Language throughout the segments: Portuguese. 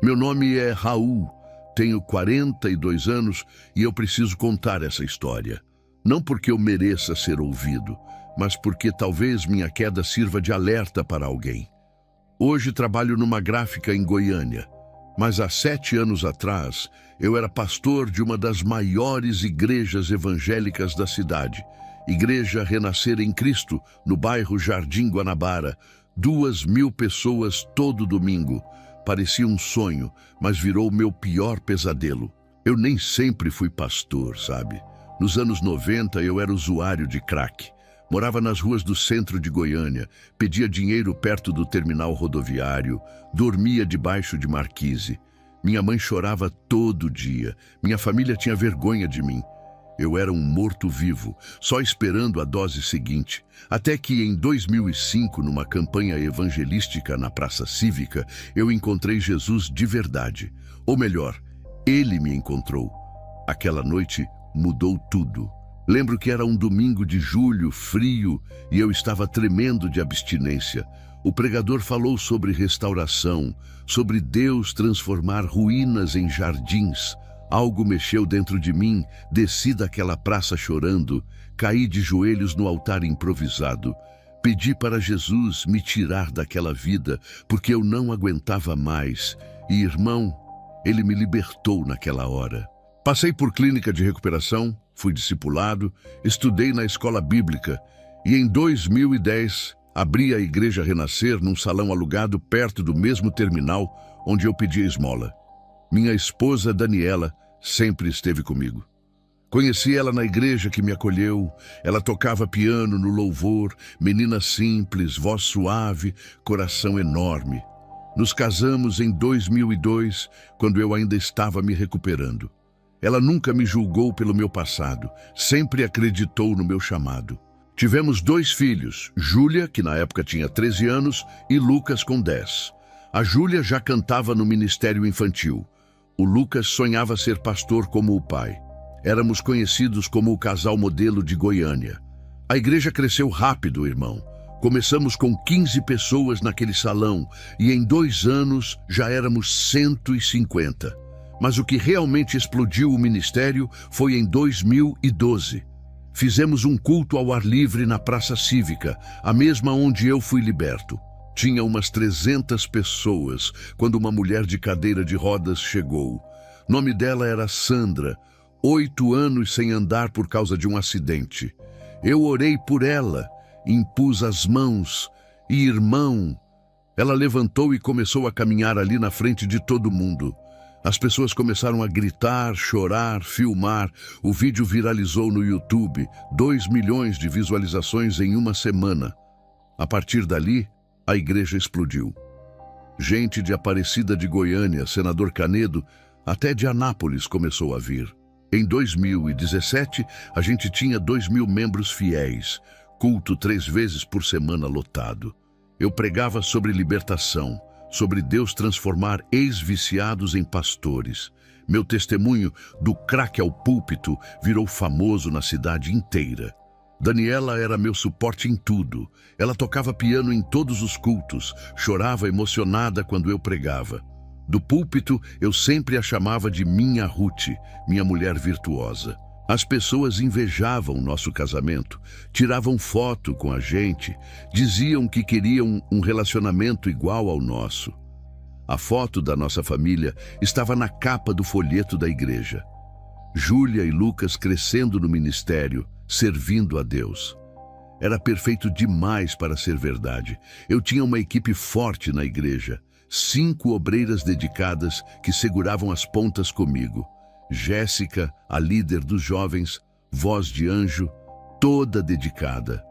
Meu nome é Raul, tenho 42 anos e eu preciso contar essa história. Não porque eu mereça ser ouvido, mas porque talvez minha queda sirva de alerta para alguém. Hoje trabalho numa gráfica em Goiânia, mas há 7 anos atrás eu era pastor de uma das maiores igrejas evangélicas da cidade, Igreja Renascer em Cristo, no bairro Jardim Guanabara. 2.000 pessoas todo domingo. Parecia um sonho, mas virou meu pior pesadelo. Eu nem sempre fui pastor, sabe? Nos anos 90 eu era usuário de crack. Morava nas ruas do centro de Goiânia, pedia dinheiro perto do terminal rodoviário, dormia debaixo de marquise. Minha mãe chorava todo dia, minha família tinha vergonha de mim. Eu era um morto-vivo, só esperando a dose seguinte. Até que em 2005, numa campanha evangelística na Praça Cívica, eu encontrei Jesus de verdade. Ou melhor, ele me encontrou. Aquela noite mudou tudo. Lembro que era um domingo de julho, frio, e eu estava tremendo de abstinência. O pregador falou sobre restauração, sobre Deus transformar ruínas em jardins. Algo mexeu dentro de mim, desci daquela praça chorando, caí de joelhos no altar improvisado. Pedi para Jesus me tirar daquela vida, porque eu não aguentava mais. E, irmão, ele me libertou naquela hora. Passei por clínica de recuperação, fui discipulado, estudei na escola bíblica e em 2010 abri a Igreja Renascer num salão alugado perto do mesmo terminal onde eu pedia esmola. Minha esposa Daniela sempre esteve comigo. Conheci ela na igreja que me acolheu. Ela tocava piano no louvor, menina simples, voz suave, coração enorme. Nos casamos em 2002, quando eu ainda estava me recuperando. Ela nunca me julgou pelo meu passado, sempre acreditou no meu chamado. Tivemos 2 filhos, Júlia, que na época tinha 13 anos, e Lucas, com 10. A Júlia já cantava no ministério infantil. O Lucas sonhava ser pastor como o pai. Éramos conhecidos como o casal modelo de Goiânia. A igreja cresceu rápido, irmão. Começamos com 15 pessoas naquele salão e em 2 anos já éramos 150. Mas o que realmente explodiu o ministério foi em 2012. Fizemos um culto ao ar livre na Praça Cívica, a mesma onde eu fui liberto. Tinha umas 300 pessoas quando uma mulher de cadeira de rodas chegou. Nome dela era Sandra, 8 anos sem andar por causa de um acidente. Eu orei por ela, impus as mãos e, irmão, ela levantou e começou a caminhar ali na frente de todo mundo. As pessoas começaram a gritar, chorar, filmar. O vídeo viralizou no YouTube, 2 milhões de visualizações em uma semana. A partir dali, a igreja explodiu. Gente de Aparecida de Goiânia, Senador Canedo, até de Anápolis começou a vir. Em 2017, a gente tinha 2.000 membros fiéis, culto 3 vezes por semana lotado. Eu pregava sobre libertação, sobre Deus transformar ex-viciados em pastores. Meu testemunho, do crack ao púlpito, virou famoso na cidade inteira. Daniela era meu suporte em tudo. Ela tocava piano em todos os cultos, chorava emocionada quando eu pregava. Do púlpito, eu sempre a chamava de minha Ruth, minha mulher virtuosa. As pessoas invejavam nosso casamento, tiravam foto com a gente, diziam que queriam um relacionamento igual ao nosso. A foto da nossa família estava na capa do folheto da igreja. Júlia e Lucas crescendo no ministério, servindo a Deus. Era perfeito demais para ser verdade. Eu tinha uma equipe forte na igreja, 5 obreiras dedicadas que seguravam as pontas comigo. Jéssica, a líder dos jovens, voz de anjo, toda dedicada.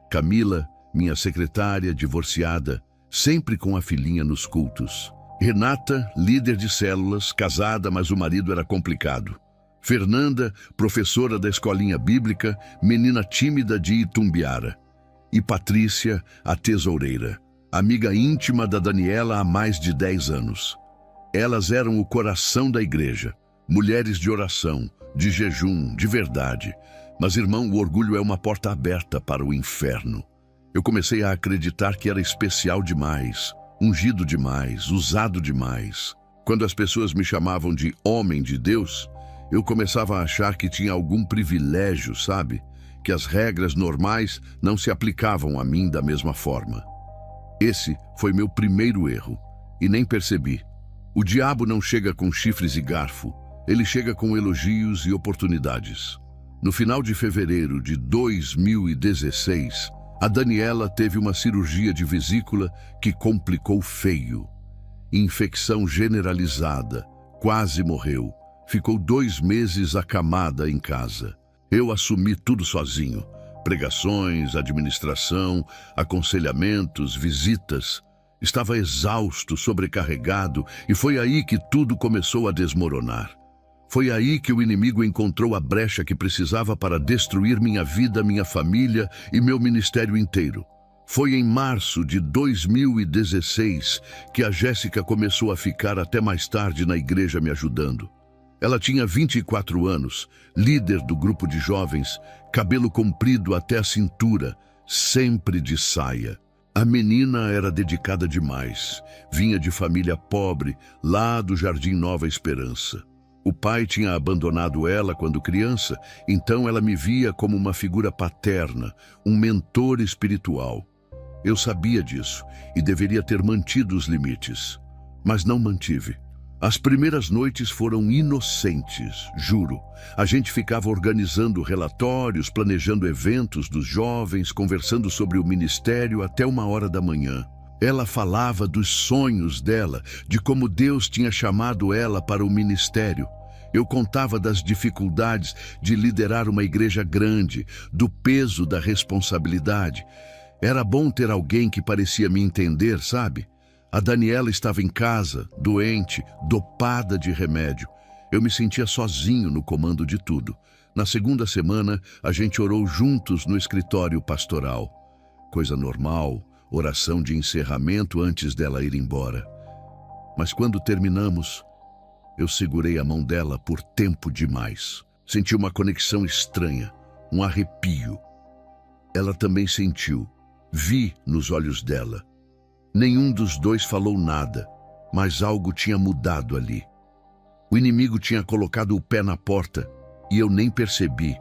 Camila, minha secretária, divorciada, sempre com a filhinha nos cultos. Renata, líder de células, casada, mas o marido era complicado. Fernanda, professora da escolinha bíblica, menina tímida de Itumbiara. E Patrícia, a tesoureira, amiga íntima da Daniela há mais de 10 anos. Elas eram o coração da igreja. Mulheres de oração, de jejum, de verdade. Mas, irmão, o orgulho é uma porta aberta para o inferno. Eu comecei a acreditar que era especial demais, ungido demais, usado demais. Quando as pessoas me chamavam de homem de Deus, eu começava a achar que tinha algum privilégio, sabe? Que as regras normais não se aplicavam a mim da mesma forma. Esse foi meu primeiro erro, e nem percebi. O diabo não chega com chifres e garfo, ele chega com elogios e oportunidades. No final de fevereiro de 2016, a Daniela teve uma cirurgia de vesícula que complicou feio. Infecção generalizada, quase morreu. Ficou 2 meses acamada em casa. Eu assumi tudo sozinho. Pregações, administração, aconselhamentos, visitas. Estava exausto, sobrecarregado, e foi aí que tudo começou a desmoronar. Foi aí que o inimigo encontrou a brecha que precisava para destruir minha vida, minha família e meu ministério inteiro. Foi em março de 2016 que a Jéssica começou a ficar até mais tarde na igreja me ajudando. Ela tinha 24 anos, líder do grupo de jovens, cabelo comprido até a cintura, sempre de saia. A menina era dedicada demais, vinha de família pobre, lá do Jardim Nova Esperança. O pai tinha abandonado ela quando criança, então ela me via como uma figura paterna, um mentor espiritual. Eu sabia disso e deveria ter mantido os limites, mas não mantive. As primeiras noites foram inocentes, juro. A gente ficava organizando relatórios, planejando eventos dos jovens, conversando sobre o ministério até 1h da manhã. Ela falava dos sonhos dela, de como Deus tinha chamado ela para o ministério. Eu contava das dificuldades de liderar uma igreja grande, do peso da responsabilidade. Era bom ter alguém que parecia me entender, sabe? A Daniela estava em casa, doente, dopada de remédio. Eu me sentia sozinho no comando de tudo. Na segunda semana, a gente orou juntos no escritório pastoral. Coisa normal, oração de encerramento antes dela ir embora. Mas quando terminamos, eu segurei a mão dela por tempo demais. Senti uma conexão estranha, um arrepio. Ela também sentiu. Vi nos olhos dela. Nenhum dos dois falou nada, mas algo tinha mudado ali. O inimigo tinha colocado o pé na porta e eu nem percebi.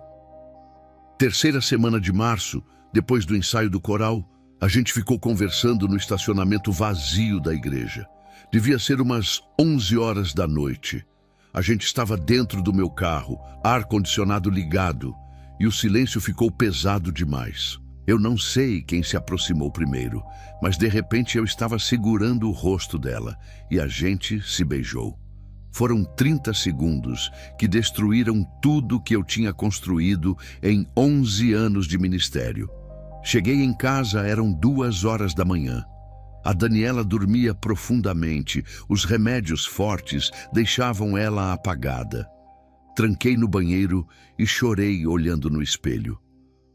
Terceira semana de março, depois do ensaio do coral, a gente ficou conversando no estacionamento vazio da igreja. Devia ser umas 11h da noite. A gente estava dentro do meu carro, ar-condicionado ligado, e o silêncio ficou pesado demais. Eu não sei quem se aproximou primeiro, mas de repente eu estava segurando o rosto dela e a gente se beijou. Foram 30 segundos que destruíram tudo que eu tinha construído em 11 anos de ministério. Cheguei em casa, eram 2h da manhã. A Daniela dormia profundamente, os remédios fortes deixavam ela apagada. Tranquei no banheiro e chorei olhando no espelho.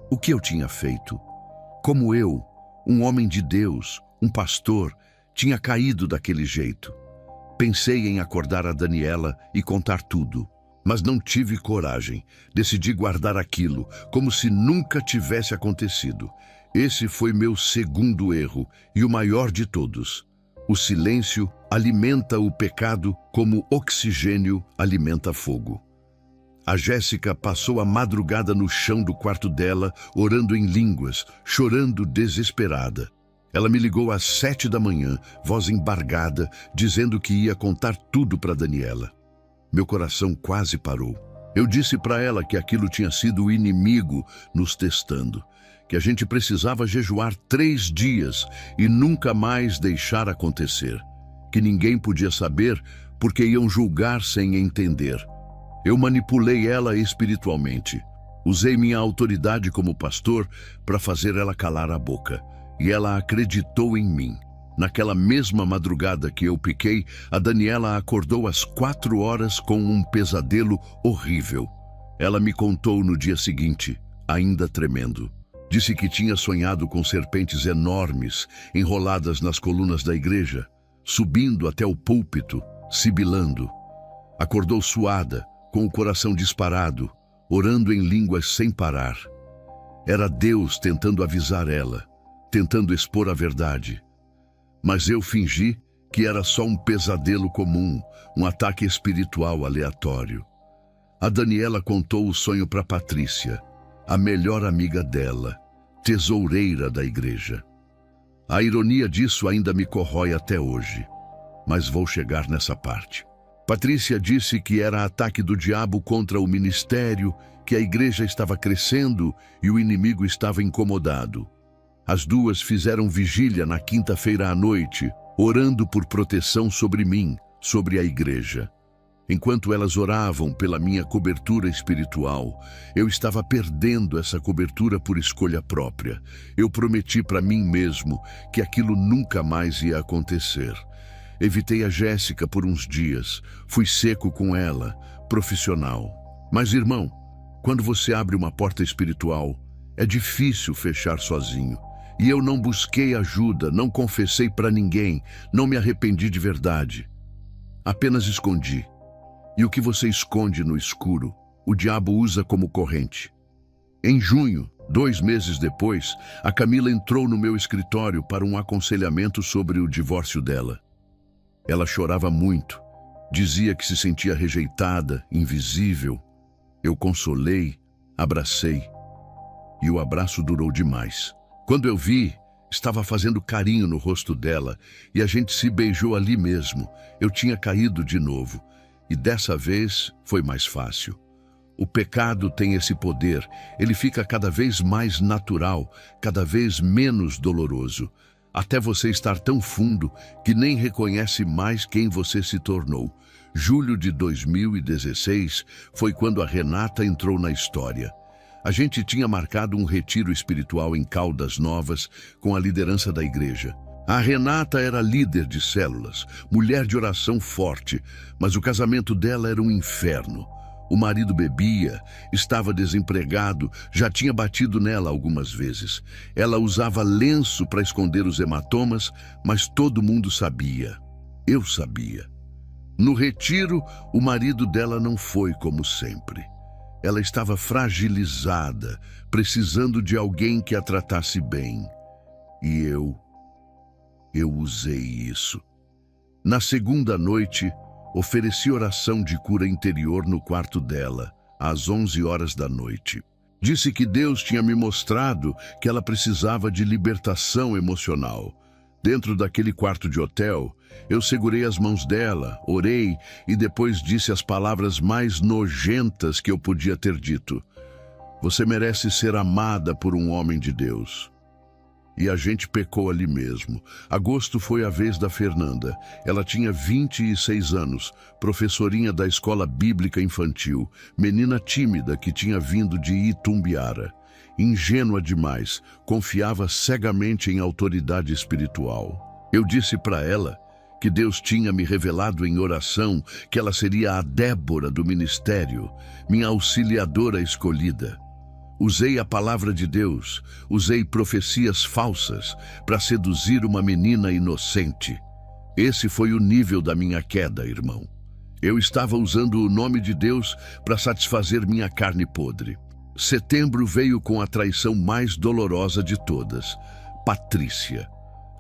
O que eu tinha feito? Como eu, um homem de Deus, um pastor, tinha caído daquele jeito. Pensei em acordar a Daniela e contar tudo, mas não tive coragem. Decidi guardar aquilo, como se nunca tivesse acontecido. Esse foi meu segundo erro e o maior de todos. O silêncio alimenta o pecado como oxigênio alimenta fogo. A Jéssica passou a madrugada no chão do quarto dela, orando em línguas, chorando desesperada. Ela me ligou às 7 da manhã, voz embargada, dizendo que ia contar tudo para Daniela. Meu coração quase parou. Eu disse para ela que aquilo tinha sido o inimigo nos testando, que a gente precisava jejuar 3 dias e nunca mais deixar acontecer, que ninguém podia saber porque iam julgar sem entender. Eu manipulei ela espiritualmente. Usei minha autoridade como pastor para fazer ela calar a boca. E ela acreditou em mim. Naquela mesma madrugada que eu piquei, a Daniela acordou às 4h com um pesadelo horrível. Ela me contou no dia seguinte, ainda tremendo. Disse que tinha sonhado com serpentes enormes, enroladas nas colunas da igreja, subindo até o púlpito, sibilando. Acordou suada, com o coração disparado, orando em línguas sem parar. Era Deus tentando avisar ela, tentando expor a verdade. Mas eu fingi que era só um pesadelo comum, um ataque espiritual aleatório. A Daniela contou o sonho para Patrícia, a melhor amiga dela, tesoureira da igreja. A ironia disso ainda me corrói até hoje, mas vou chegar nessa parte. Patrícia disse que era ataque do diabo contra o ministério, que a igreja estava crescendo e o inimigo estava incomodado. As duas fizeram vigília na quinta-feira à noite, orando por proteção sobre mim, sobre a igreja. Enquanto elas oravam pela minha cobertura espiritual, eu estava perdendo essa cobertura por escolha própria. Eu prometi para mim mesmo que aquilo nunca mais ia acontecer. Evitei a Jéssica por uns dias, fui seco com ela, profissional. Mas, irmão, quando você abre uma porta espiritual, é difícil fechar sozinho. E eu não busquei ajuda, não confessei para ninguém, não me arrependi de verdade. Apenas escondi. E o que você esconde no escuro, o diabo usa como corrente. Em junho, 2 meses depois, a Camila entrou no meu escritório para um aconselhamento sobre o divórcio dela. Ela chorava muito, dizia que se sentia rejeitada, invisível. Eu consolei, abracei. E o abraço durou demais. Quando eu vi, estava fazendo carinho no rosto dela e a gente se beijou ali mesmo. Eu tinha caído de novo. E dessa vez foi mais fácil. O pecado tem esse poder, ele fica cada vez mais natural, cada vez menos doloroso, até você estar tão fundo que nem reconhece mais quem você se tornou. Julho de 2016 foi quando a Renata entrou na história. A gente tinha marcado um retiro espiritual em Caldas Novas com a liderança da igreja. A Renata era líder de células, mulher de oração forte, mas o casamento dela era um inferno. O marido bebia, estava desempregado, já tinha batido nela algumas vezes. Ela usava lenço para esconder os hematomas, mas todo mundo sabia. Eu sabia. No retiro, o marido dela não foi como sempre. Ela estava fragilizada, precisando de alguém que a tratasse bem. E eu usei isso. Na segunda noite, ofereci oração de cura interior no quarto dela, às 11 horas da noite. Disse que Deus tinha me mostrado que ela precisava de libertação emocional. Dentro daquele quarto de hotel, eu segurei as mãos dela, orei e depois disse as palavras mais nojentas que eu podia ter dito. Você merece ser amada por um homem de Deus. E a gente pecou ali mesmo. Agosto foi a vez da Fernanda. Ela tinha 26 anos, professorinha da escola bíblica infantil, menina tímida que tinha vindo de Itumbiara. Ingênua demais, confiava cegamente em autoridade espiritual. Eu disse para ela que Deus tinha me revelado em oração que ela seria a Débora do ministério, minha auxiliadora escolhida. Usei a palavra de Deus, usei profecias falsas para seduzir uma menina inocente. Esse foi o nível da minha queda, irmão. Eu estava usando o nome de Deus para satisfazer minha carne podre. Setembro veio com a traição mais dolorosa de todas. Patrícia,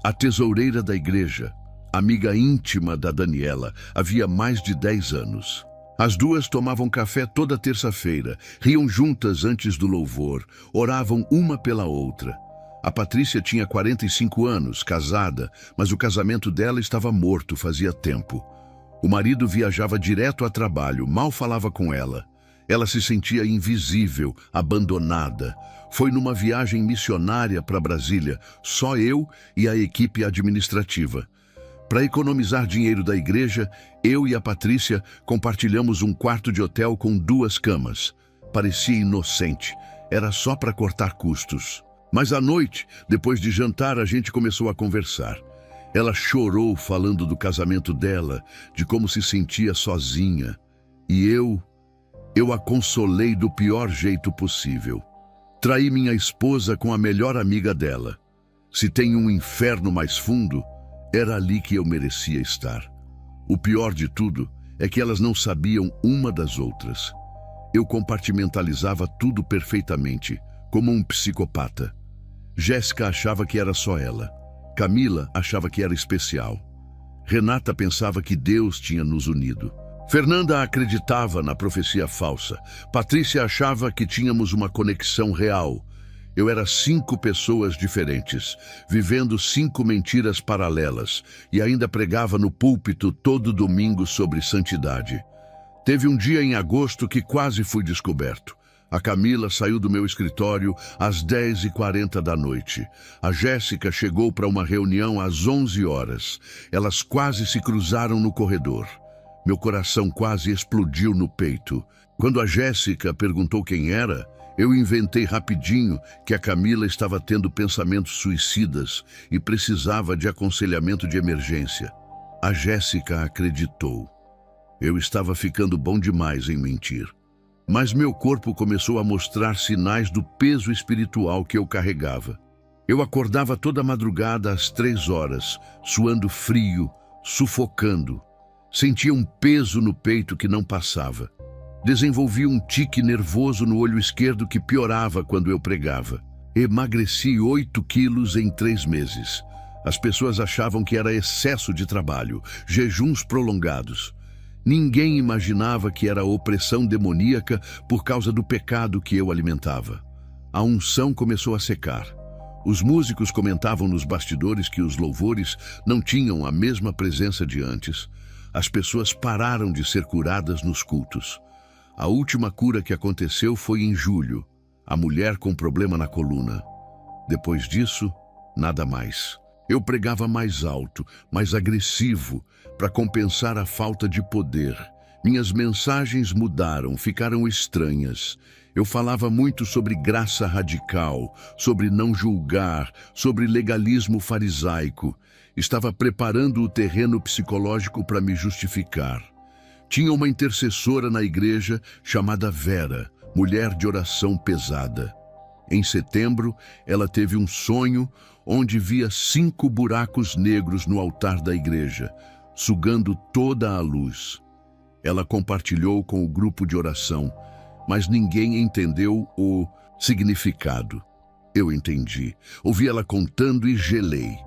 a tesoureira da igreja, amiga íntima da Daniela, havia mais de 10 anos. As duas tomavam café toda terça-feira, riam juntas antes do louvor, oravam uma pela outra. A Patrícia tinha 45 anos, casada, mas o casamento dela estava morto fazia tempo. O marido viajava direto a trabalho, mal falava com ela. Ela se sentia invisível, abandonada. Foi numa viagem missionária para Brasília, só eu e a equipe administrativa. Para economizar dinheiro da igreja, eu e a Patrícia compartilhamos um quarto de hotel com 2 camas. Parecia inocente, era só para cortar custos. Mas à noite, depois de jantar, a gente começou a conversar. Ela chorou falando do casamento dela, de como se sentia sozinha. E eu a consolei do pior jeito possível. Traí minha esposa com a melhor amiga dela. Se tem um inferno mais fundo, era ali que eu merecia estar. O pior de tudo é que elas não sabiam uma das outras. Eu compartimentalizava tudo perfeitamente, como um psicopata. Jéssica achava que era só ela. Camila achava que era especial. Renata pensava que Deus tinha nos unido. Fernanda acreditava na profecia falsa. Patrícia achava que tínhamos uma conexão real. Eu era 5 pessoas diferentes, vivendo 5 mentiras paralelas, e ainda pregava no púlpito todo domingo sobre santidade. Teve um dia em agosto que quase fui descoberto. A Camila saiu do meu escritório às 10h40 da noite. A Jéssica chegou para uma reunião às 11 horas. Elas quase se cruzaram no corredor. Meu coração quase explodiu no peito. Quando a Jéssica perguntou quem era, eu inventei rapidinho que a Camila estava tendo pensamentos suicidas e precisava de aconselhamento de emergência. A Jéssica acreditou. Eu estava ficando bom demais em mentir. Mas meu corpo começou a mostrar sinais do peso espiritual que eu carregava. Eu acordava toda madrugada às 3 horas, suando frio, sufocando. Sentia um peso no peito que não passava. Desenvolvi um tique nervoso no olho esquerdo que piorava quando eu pregava. Emagreci 8 quilos em 3 meses. As pessoas achavam que era excesso de trabalho, jejuns prolongados. Ninguém imaginava que era opressão demoníaca por causa do pecado que eu alimentava. A unção começou a secar. Os músicos comentavam nos bastidores que os louvores não tinham a mesma presença de antes. As pessoas pararam de ser curadas nos cultos. A última cura que aconteceu foi em julho. A mulher com problema na coluna. Depois disso, nada mais. Eu pregava mais alto, mais agressivo, para compensar a falta de poder. Minhas mensagens mudaram, ficaram estranhas. Eu falava muito sobre graça radical, sobre não julgar, sobre legalismo farisaico. Estava preparando o terreno psicológico para me justificar. Tinha uma intercessora na igreja chamada Vera, mulher de oração pesada. Em setembro, ela teve um sonho onde via 5 buracos negros no altar da igreja, sugando toda a luz. Ela compartilhou com o grupo de oração, mas ninguém entendeu o significado. Eu entendi. Ouvi ela contando e gelei,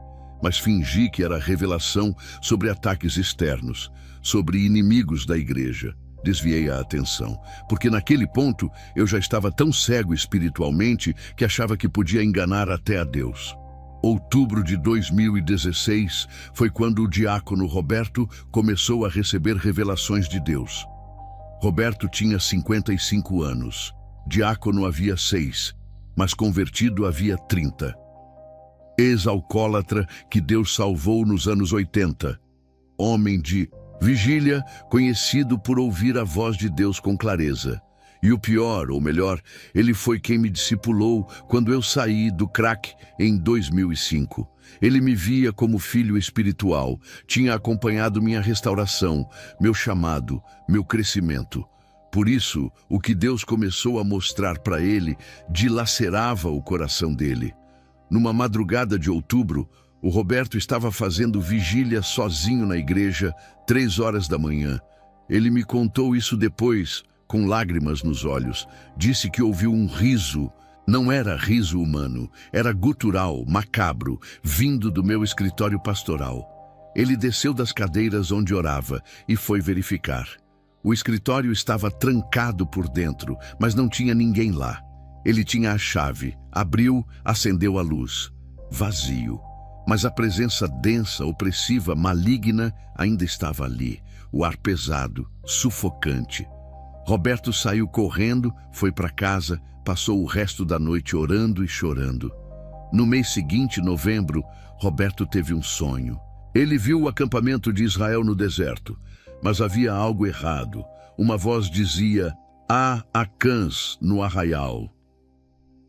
mas fingi que era revelação sobre ataques externos, sobre inimigos da igreja. Desviei a atenção, porque naquele ponto eu já estava tão cego espiritualmente que achava que podia enganar até a Deus. Outubro de 2016 foi quando o diácono Roberto começou a receber revelações de Deus. Roberto tinha 55 anos, diácono havia 6, mas convertido havia 30. Ex-alcoólatra que Deus salvou nos anos 80. Homem de vigília, conhecido por ouvir a voz de Deus com clareza. E o pior, ou melhor, ele foi quem me discipulou quando eu saí do crack em 2005. Ele me via como filho espiritual, tinha acompanhado minha restauração, meu chamado, meu crescimento. Por isso, o que Deus começou a mostrar para ele dilacerava o coração dele. Numa madrugada de outubro, o Roberto estava fazendo vigília sozinho na igreja, 3 horas da manhã. Ele me contou isso depois, com lágrimas nos olhos. Disse que ouviu um riso. Não era riso humano, era gutural, macabro, vindo do meu escritório pastoral. Ele desceu das cadeiras onde orava e foi verificar. O escritório estava trancado por dentro, mas não tinha ninguém lá. Ele tinha a chave, abriu, acendeu a luz. Vazio. Mas a presença densa, opressiva, maligna ainda estava ali. O ar pesado, sufocante. Roberto saiu correndo, foi para casa, passou o resto da noite orando e chorando. No mês seguinte, novembro, Roberto teve um sonho. Ele viu o acampamento de Israel no deserto, mas havia algo errado. Uma voz dizia: "Há Acãs no arraial."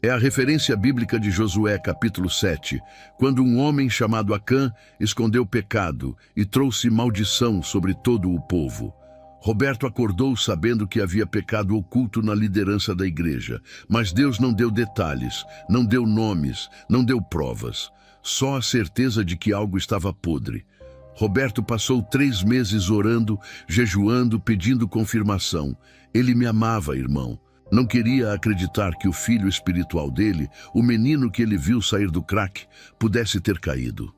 É a referência bíblica de Josué, capítulo 7, quando um homem chamado Acã escondeu pecado e trouxe maldição sobre todo o povo. Roberto acordou sabendo que havia pecado oculto na liderança da igreja, mas Deus não deu detalhes, não deu nomes, não deu provas, só a certeza de que algo estava podre. Roberto passou 3 meses orando, jejuando, pedindo confirmação. Ele me amava, irmão. Não queria acreditar que o filho espiritual dele, o menino que ele viu sair do crack, pudesse ter caído.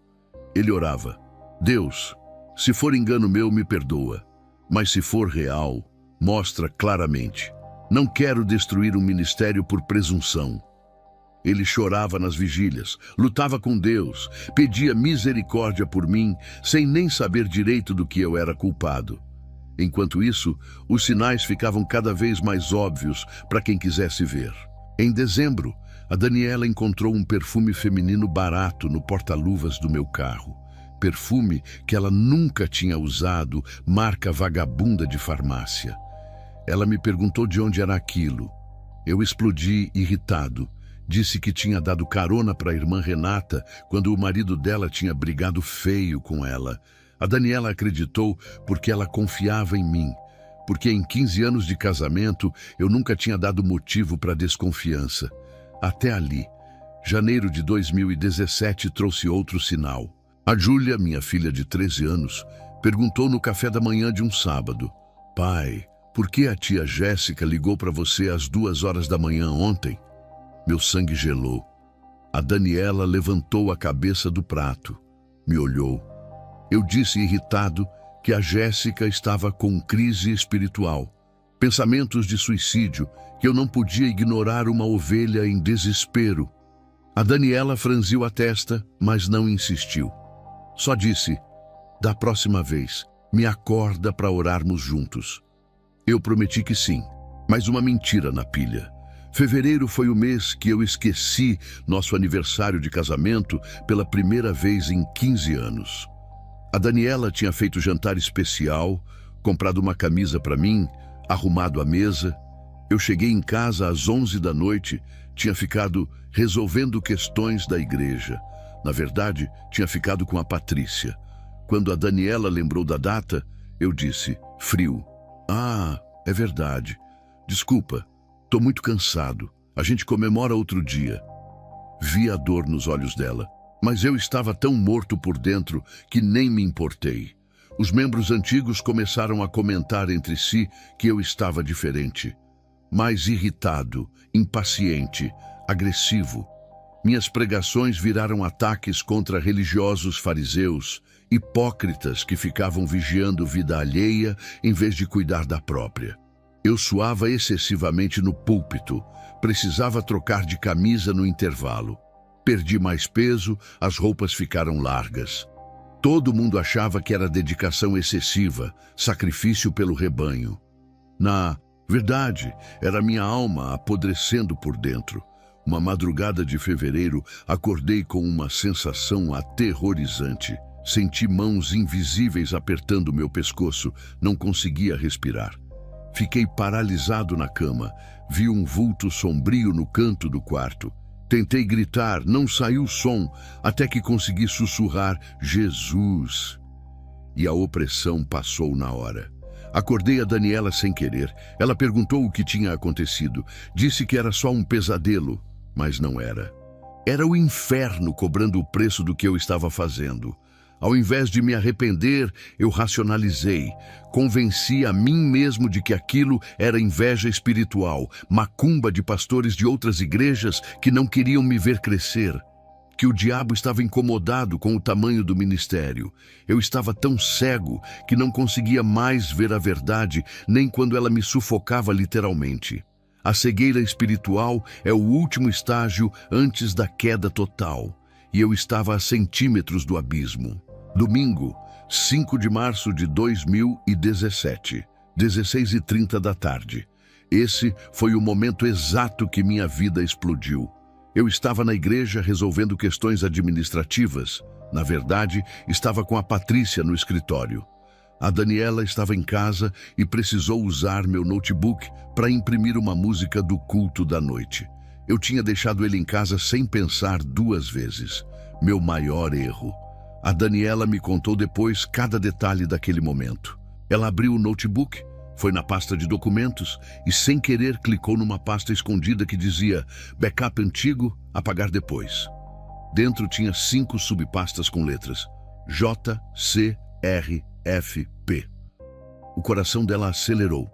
Ele orava: "Deus, Se for engano meu, me perdoa. Mas se for real, mostra claramente. Não quero destruir um ministério por presunção. Ele chorava nas vigílias, lutava com Deus, pedia misericórdia por mim, sem nem saber direito do que eu era culpado. Enquanto isso, os sinais ficavam cada vez mais óbvios para quem quisesse ver. Em dezembro, a Daniela encontrou um perfume feminino barato no porta-luvas do meu carro. Perfume que ela nunca tinha usado, marca vagabunda de farmácia. Ela me perguntou de onde era aquilo. Eu explodi, irritado. Disse que tinha dado carona para a irmã Renata quando o marido dela tinha brigado feio com ela. A Daniela acreditou porque ela confiava em mim. Porque em 15 anos de casamento eu nunca tinha dado motivo para desconfiança. Até ali. Janeiro de 2017 trouxe outro sinal. A Júlia, minha filha de 13 anos, perguntou no café da manhã de um sábado: Pai, por que a tia Jéssica ligou para você às 2 horas da manhã ontem? Meu sangue gelou. A Daniela levantou a cabeça do prato, me olhou. Eu disse irritado que a Jéssica estava com crise espiritual, pensamentos de suicídio, que eu não podia ignorar uma ovelha em desespero. A Daniela franziu a testa, mas não insistiu. Só disse: da próxima vez, me acorda para orarmos juntos. Eu prometi que sim, mas uma mentira na pilha. Fevereiro foi o mês que eu esqueci nosso aniversário de casamento pela primeira vez em 15 anos. A Daniela tinha feito jantar especial, comprado uma camisa para mim, arrumado a mesa. Eu cheguei em casa às 11 da noite, tinha ficado resolvendo questões da igreja. Na verdade, tinha ficado com a Patrícia. Quando a Daniela lembrou da data, eu disse, frio: Ah, é verdade. Desculpa, tô muito cansado. A gente comemora outro dia. Vi a dor nos olhos dela, mas eu estava tão morto por dentro que nem me importei. Os membros antigos começaram a comentar entre si que eu estava diferente. Mais irritado, impaciente, agressivo. Minhas pregações viraram ataques contra religiosos fariseus, hipócritas que ficavam vigiando vida alheia em vez de cuidar da própria. Eu suava excessivamente no púlpito, precisava trocar de camisa no intervalo. Perdi mais peso, as roupas ficaram largas. Todo mundo achava que era dedicação excessiva, sacrifício pelo rebanho. Na verdade, era minha alma apodrecendo por dentro. Uma madrugada de fevereiro, acordei com uma sensação aterrorizante. Senti mãos invisíveis apertando meu pescoço, não conseguia respirar. Fiquei paralisado na cama, vi um vulto sombrio no canto do quarto. Tentei gritar, não saiu som, até que consegui sussurrar, Jesus. E a opressão passou na hora. Acordei a Daniela sem querer. Ela perguntou o que tinha acontecido. Disse que era só um pesadelo, mas não era. Era o inferno cobrando o preço do que eu estava fazendo. Ao invés de me arrepender, eu racionalizei. Convenci a mim mesmo de que aquilo era inveja espiritual, macumba de pastores de outras igrejas que não queriam me ver crescer. Que o diabo estava incomodado com o tamanho do ministério. Eu estava tão cego que não conseguia mais ver a verdade, nem quando ela me sufocava literalmente. A cegueira espiritual é o último estágio antes da queda total, e eu estava a centímetros do abismo. Domingo, 5 de março de 2017, 16h30 da tarde. Esse foi o momento exato que minha vida explodiu. Eu estava na igreja resolvendo questões administrativas. Na verdade, estava com a Patrícia no escritório. A Daniela estava em casa e precisou usar meu notebook para imprimir uma música do culto da noite. Eu tinha deixado ele em casa sem pensar 2 vezes. Meu maior erro. A Daniela me contou depois cada detalhe daquele momento. Ela abriu o notebook, foi na pasta de documentos e, sem querer, clicou numa pasta escondida que dizia backup antigo, apagar depois. Dentro tinha 5 subpastas com letras J, C, R, F, P. O coração dela acelerou.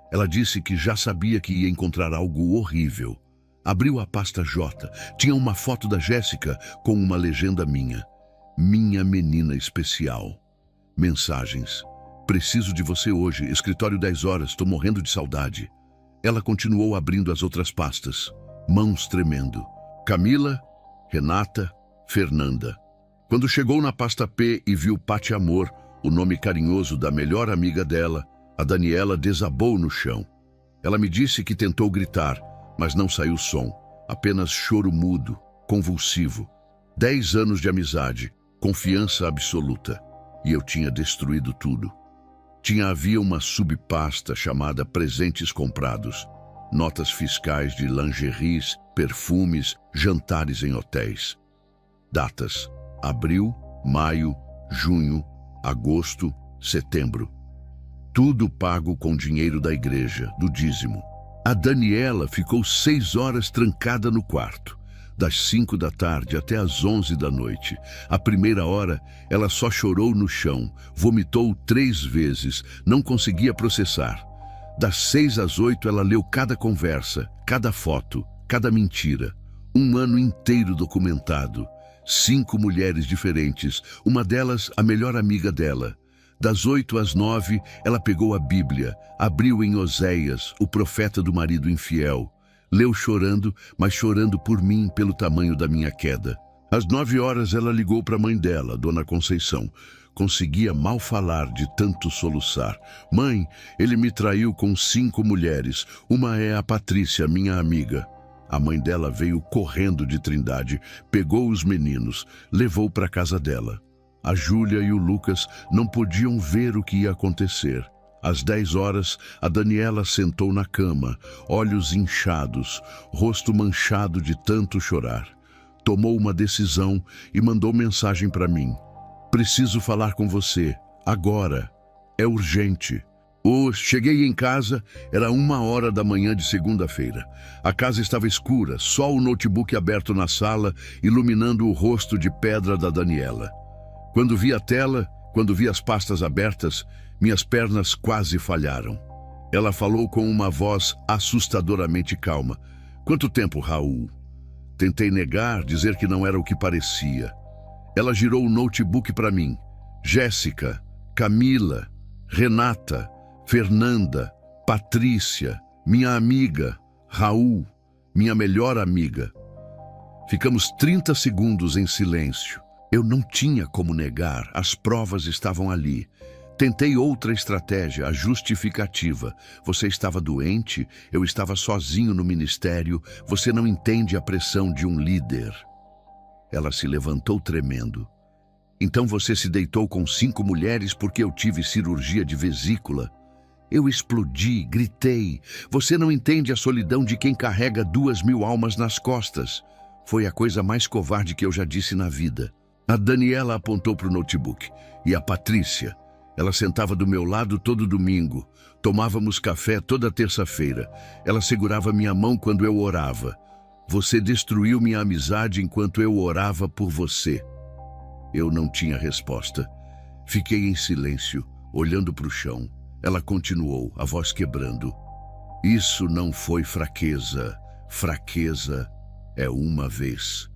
Ela disse que já sabia que ia encontrar algo horrível. Abriu a pasta J. Tinha uma foto da Jéssica com uma legenda minha. Minha menina especial. Mensagens. Preciso de você hoje, escritório 10 horas, tô morrendo de saudade. Ela continuou abrindo as outras pastas, mãos tremendo. Camila, Renata, Fernanda. Quando chegou na pasta P e viu Pati Amor, o nome carinhoso da melhor amiga dela, a Daniela desabou no chão. Ela me disse que tentou gritar, mas não saiu som, apenas choro mudo, convulsivo. 10 anos de amizade, confiança absoluta. E eu tinha destruído tudo. Havia uma subpasta chamada Presentes Comprados, notas fiscais de lingeries, perfumes, jantares em hotéis. Datas: abril, maio, junho, agosto, setembro. Tudo pago com dinheiro da igreja, do dízimo. A Daniela ficou 6 horas trancada no quarto, das 5 da tarde até as 11 da noite. A primeira hora, ela só chorou no chão, vomitou 3 vezes, não conseguia processar. Das 6 às 8, ela leu cada conversa, cada foto, cada mentira. Um ano inteiro documentado. 5 mulheres diferentes, uma delas a melhor amiga dela. Das 8 às 9, ela pegou a Bíblia, abriu em Oséias, o profeta do marido infiel. Leu chorando, mas chorando por mim pelo tamanho da minha queda. Às 9 horas ela ligou para a mãe dela, Dona Conceição. Conseguia mal falar de tanto soluçar. Mãe, ele me traiu com 5 mulheres. Uma é a Patrícia, minha amiga. A mãe dela veio correndo de Trindade, pegou os meninos, levou para casa dela. A Júlia e o Lucas não podiam ver o que ia acontecer. Às 10 horas, a Daniela sentou na cama, olhos inchados, rosto manchado de tanto chorar. Tomou uma decisão e mandou mensagem para mim. Preciso falar com você, agora. É urgente. Cheguei em casa, era 1h da manhã de segunda-feira. A casa estava escura, só o notebook aberto na sala, iluminando o rosto de pedra da Daniela. Quando vi a tela, quando vi as pastas abertas, minhas pernas quase falharam. Ela falou com uma voz assustadoramente calma. Quanto tempo, Raul? Tentei negar, dizer que não era o que parecia. Ela girou o notebook para mim. Jéssica, Camila, Renata, Fernanda, Patrícia, minha amiga, Raul, minha melhor amiga. Ficamos 30 segundos em silêncio. Eu não tinha como negar, as provas estavam ali. Tentei outra estratégia, a justificativa. Você estava doente, eu estava sozinho no ministério, você não entende a pressão de um líder. Ela se levantou tremendo. Então você se deitou com 5 mulheres porque eu tive cirurgia de vesícula. Eu explodi, gritei. Você não entende a solidão de quem carrega 2.000 almas nas costas. Foi a coisa mais covarde que eu já disse na vida. A Daniela apontou para o notebook. E a Patrícia? Ela sentava do meu lado todo domingo. Tomávamos café toda terça-feira. Ela segurava minha mão quando eu orava. Você destruiu minha amizade enquanto eu orava por você. Eu não tinha resposta. Fiquei em silêncio, olhando para o chão. Ela continuou, a voz quebrando. Isso não foi fraqueza. Fraqueza é uma vez.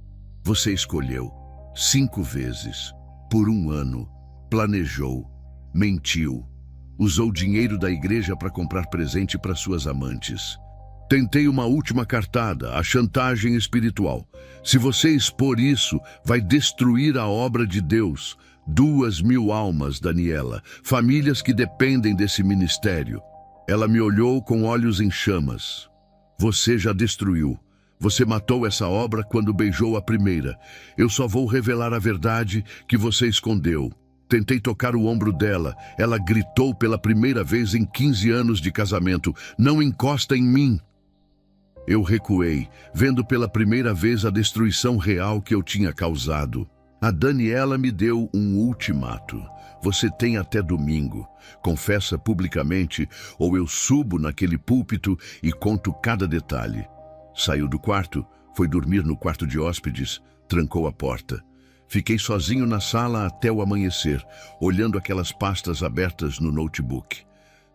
Você escolheu 5 vezes, por 1 ano, planejou, mentiu, usou dinheiro da igreja para comprar presente para suas amantes. Tentei uma última cartada, a chantagem espiritual. Se você expor isso, vai destruir a obra de Deus. 2.000 almas, Daniela, famílias que dependem desse ministério. Ela me olhou com olhos em chamas. Você já destruiu. Você matou essa obra quando beijou a primeira. Eu só vou revelar a verdade que você escondeu. Tentei tocar o ombro dela. Ela gritou pela primeira vez em 15 anos de casamento. Não encosta em mim. Eu recuei, vendo pela primeira vez a destruição real que eu tinha causado. A Daniela me deu um ultimato. Você tem até domingo. Confessa publicamente, ou eu subo naquele púlpito e conto cada detalhe. Saiu do quarto, foi dormir no quarto de hóspedes, trancou a porta. Fiquei sozinho na sala até o amanhecer, olhando aquelas pastas abertas no notebook.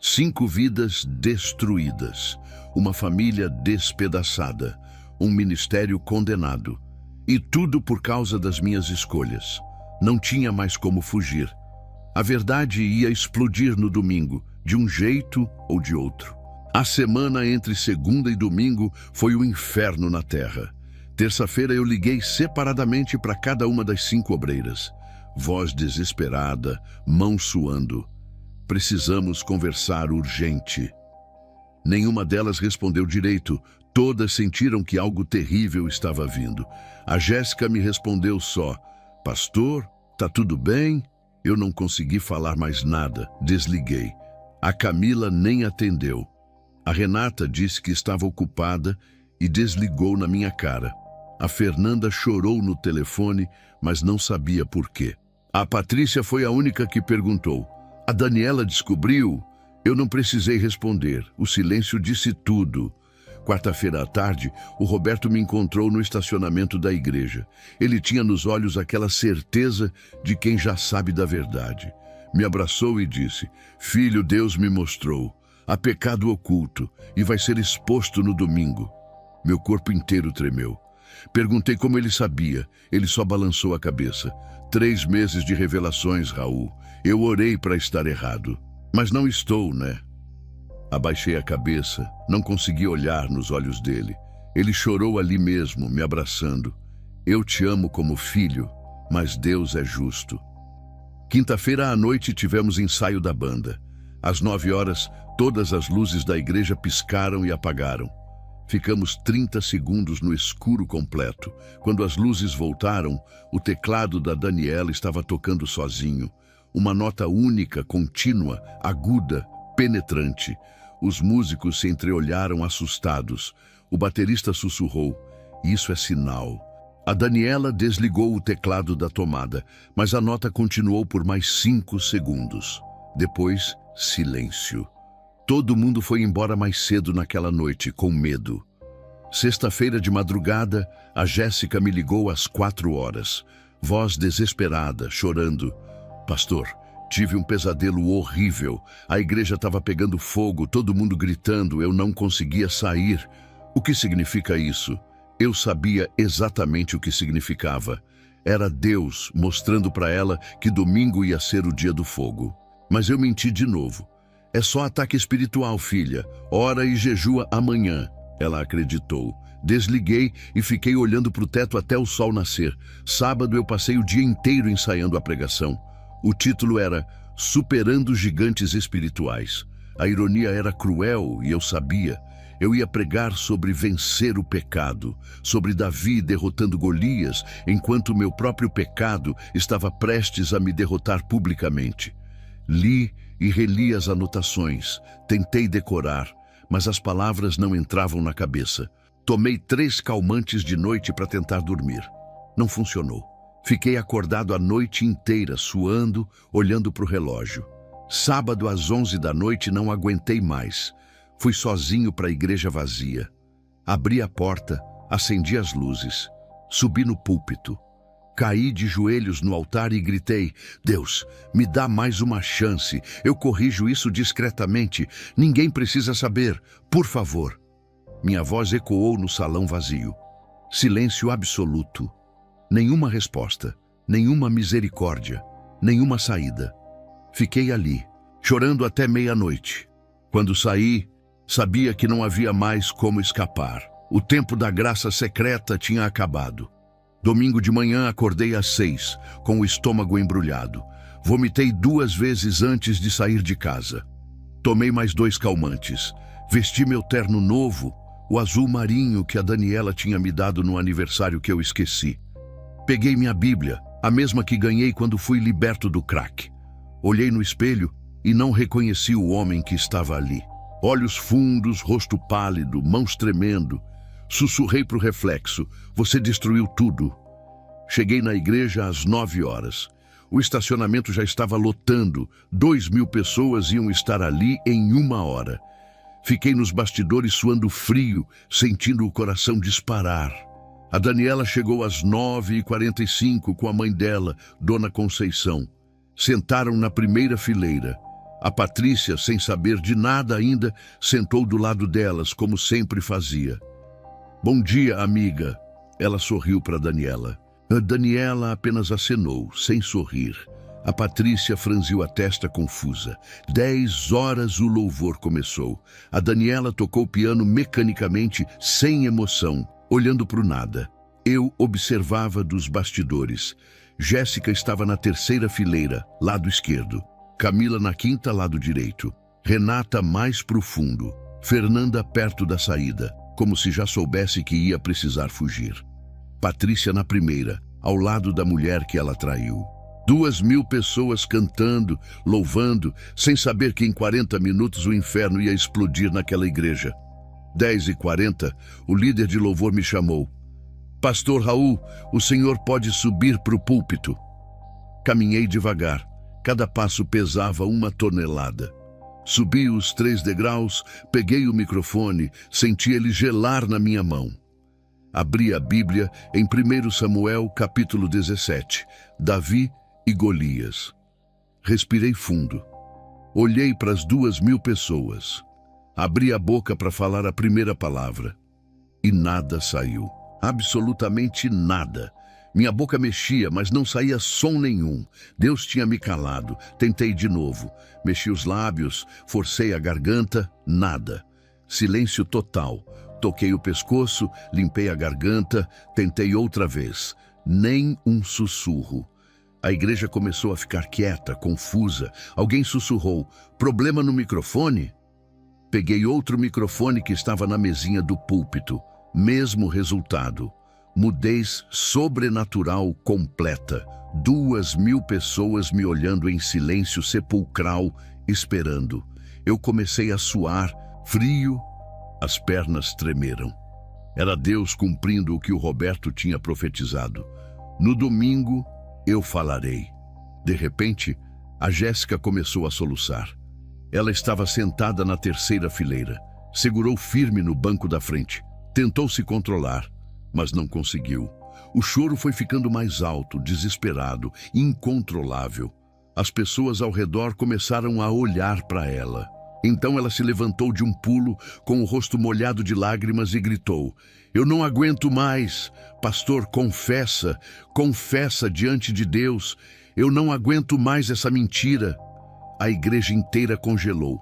5 vidas destruídas, uma família despedaçada, um ministério condenado. E tudo por causa das minhas escolhas. Não tinha mais como fugir. A verdade ia explodir no domingo, de um jeito ou de outro. A semana entre segunda e domingo foi um inferno na terra. Terça-feira eu liguei separadamente para cada uma das 5 obreiras. Voz desesperada, mão suando. Precisamos conversar urgente. Nenhuma delas respondeu direito. Todas sentiram que algo terrível estava vindo. A Jéssica me respondeu só: "Pastor, tá tudo bem?" Eu não consegui falar mais nada. Desliguei. A Camila nem atendeu. A Renata disse que estava ocupada e desligou na minha cara. A Fernanda chorou no telefone, mas não sabia por quê. A Patrícia foi a única que perguntou: "A Daniela descobriu?" Eu não precisei responder. O silêncio disse tudo. Quarta-feira à tarde, o Roberto me encontrou no estacionamento da igreja. Ele tinha nos olhos aquela certeza de quem já sabe da verdade. Me abraçou e disse: "Filho, Deus me mostrou. Há pecado oculto e vai ser exposto no domingo." Meu corpo inteiro tremeu. Perguntei como ele sabia. Ele só balançou a cabeça. 3 meses de revelações, Raul. Eu orei para estar errado. Mas não estou, né? Abaixei a cabeça, não consegui olhar nos olhos dele. Ele chorou ali mesmo, me abraçando. Eu te amo como filho, mas Deus é justo. Quinta-feira à noite tivemos ensaio da banda. Às 9 horas, todas as luzes da igreja piscaram e apagaram. Ficamos 30 segundos no escuro completo. Quando as luzes voltaram, o teclado da Daniela estava tocando sozinho. Uma nota única, contínua, aguda, penetrante. Os músicos se entreolharam assustados. O baterista sussurrou: "Isso é sinal." A Daniela desligou o teclado da tomada, mas a nota continuou por mais 5 segundos. Depois, silêncio. Todo mundo foi embora mais cedo naquela noite, com medo. Sexta-feira de madrugada, a Jéssica me ligou às 4 horas. Voz desesperada, chorando: "Pastor, tive um pesadelo horrível. A igreja estava pegando fogo, todo mundo gritando, eu não conseguia sair." O que significa isso? Eu sabia exatamente o que significava. Era Deus mostrando para ela que domingo ia ser o dia do fogo. Mas eu menti de novo. "É só ataque espiritual, filha. Ora e jejua amanhã." Ela acreditou. Desliguei e fiquei olhando para o teto até o sol nascer. Sábado eu passei o dia inteiro ensaiando a pregação. O título era "Superando Gigantes Espirituais." A ironia era cruel e eu sabia. Eu ia pregar sobre vencer o pecado, sobre Davi derrotando Golias, enquanto meu próprio pecado estava prestes a me derrotar publicamente. Li e reli as anotações, tentei decorar, mas as palavras não entravam na cabeça. Tomei 3 calmantes de noite para tentar dormir. Não funcionou. Fiquei acordado a noite inteira, suando, olhando para o relógio. Sábado às 11 da noite não aguentei mais. Fui sozinho para a igreja vazia. Abri a porta, acendi as luzes. Subi no púlpito. Caí de joelhos no altar e gritei: "Deus, me dá mais uma chance. Eu corrijo isso discretamente. Ninguém precisa saber. Por favor." Minha voz ecoou no salão vazio. Silêncio absoluto. Nenhuma resposta, nenhuma misericórdia, nenhuma saída. Fiquei ali, chorando até meia-noite. Quando saí, sabia que não havia mais como escapar. O tempo da graça secreta tinha acabado. Domingo de manhã acordei às 6, com o estômago embrulhado. Vomitei 2 vezes antes de sair de casa. Tomei mais 2 calmantes. Vesti meu terno novo, o azul marinho que a Daniela tinha me dado no aniversário que eu esqueci. Peguei minha Bíblia, a mesma que ganhei quando fui liberto do crack. Olhei no espelho e não reconheci o homem que estava ali. Olhos fundos, rosto pálido, mãos tremendo. Sussurrei para o reflexo: "Você destruiu tudo." Cheguei na igreja às 9 horas. O estacionamento já estava lotando. 2.000 pessoas iam estar ali em 1 hora. Fiquei nos bastidores suando frio, sentindo o coração disparar. A Daniela chegou às 9h45 com a mãe dela, Dona Conceição. Sentaram na primeira fileira. A Patrícia, sem saber de nada ainda, sentou do lado delas, como sempre fazia. "Bom dia, amiga." Ela sorriu para Daniela. A Daniela apenas acenou, sem sorrir. A Patrícia franziu a testa confusa. 10 horas o louvor começou. A Daniela tocou o piano mecanicamente, sem emoção, olhando para o nada. Eu observava dos bastidores. Jéssica estava na terceira fileira, lado esquerdo. Camila na quinta, lado direito. Renata mais profundo. Fernanda perto da saída, como se já soubesse que ia precisar fugir. Patrícia na primeira, ao lado da mulher que ela traiu. 2.000 pessoas cantando, louvando, sem saber que em 40 minutos o inferno ia explodir naquela igreja. 10h40, o líder de louvor me chamou. Pastor Raul, o senhor pode subir para o púlpito. Caminhei devagar. Cada passo pesava 1 tonelada. Subi os 3 degraus, peguei o microfone, senti ele gelar na minha mão. Abri a Bíblia em 1 Samuel, capítulo 17, Davi e Golias. Respirei fundo. Olhei para as 2.000 pessoas. Abri a boca para falar a primeira palavra. E nada saiu. Absolutamente nada. Minha boca mexia, mas não saía som nenhum. Deus tinha me calado. Tentei de novo. Mexi os lábios, forcei a garganta, nada. Silêncio total. Toquei o pescoço, limpei a garganta, tentei outra vez. Nem um sussurro. A igreja começou a ficar quieta, confusa. Alguém sussurrou: problema no microfone? Peguei outro microfone que estava na mesinha do púlpito. Mesmo resultado. Mudez sobrenatural completa. 2.000 pessoas me olhando em silêncio sepulcral, esperando. Eu comecei a suar, frio, as pernas tremeram. Era Deus cumprindo o que o Roberto tinha profetizado. No domingo, eu falarei. De repente, a Jéssica começou a soluçar. Ela estava sentada na terceira fileira. Segurou firme no banco da frente. Tentou se controlar, mas não conseguiu. O choro foi ficando mais alto, desesperado, incontrolável. As pessoas ao redor começaram a olhar para ela. Então ela se levantou de um pulo, com o rosto molhado de lágrimas e gritou: eu não aguento mais. Pastor, confessa diante de Deus. Eu não aguento mais essa mentira. A igreja inteira congelou.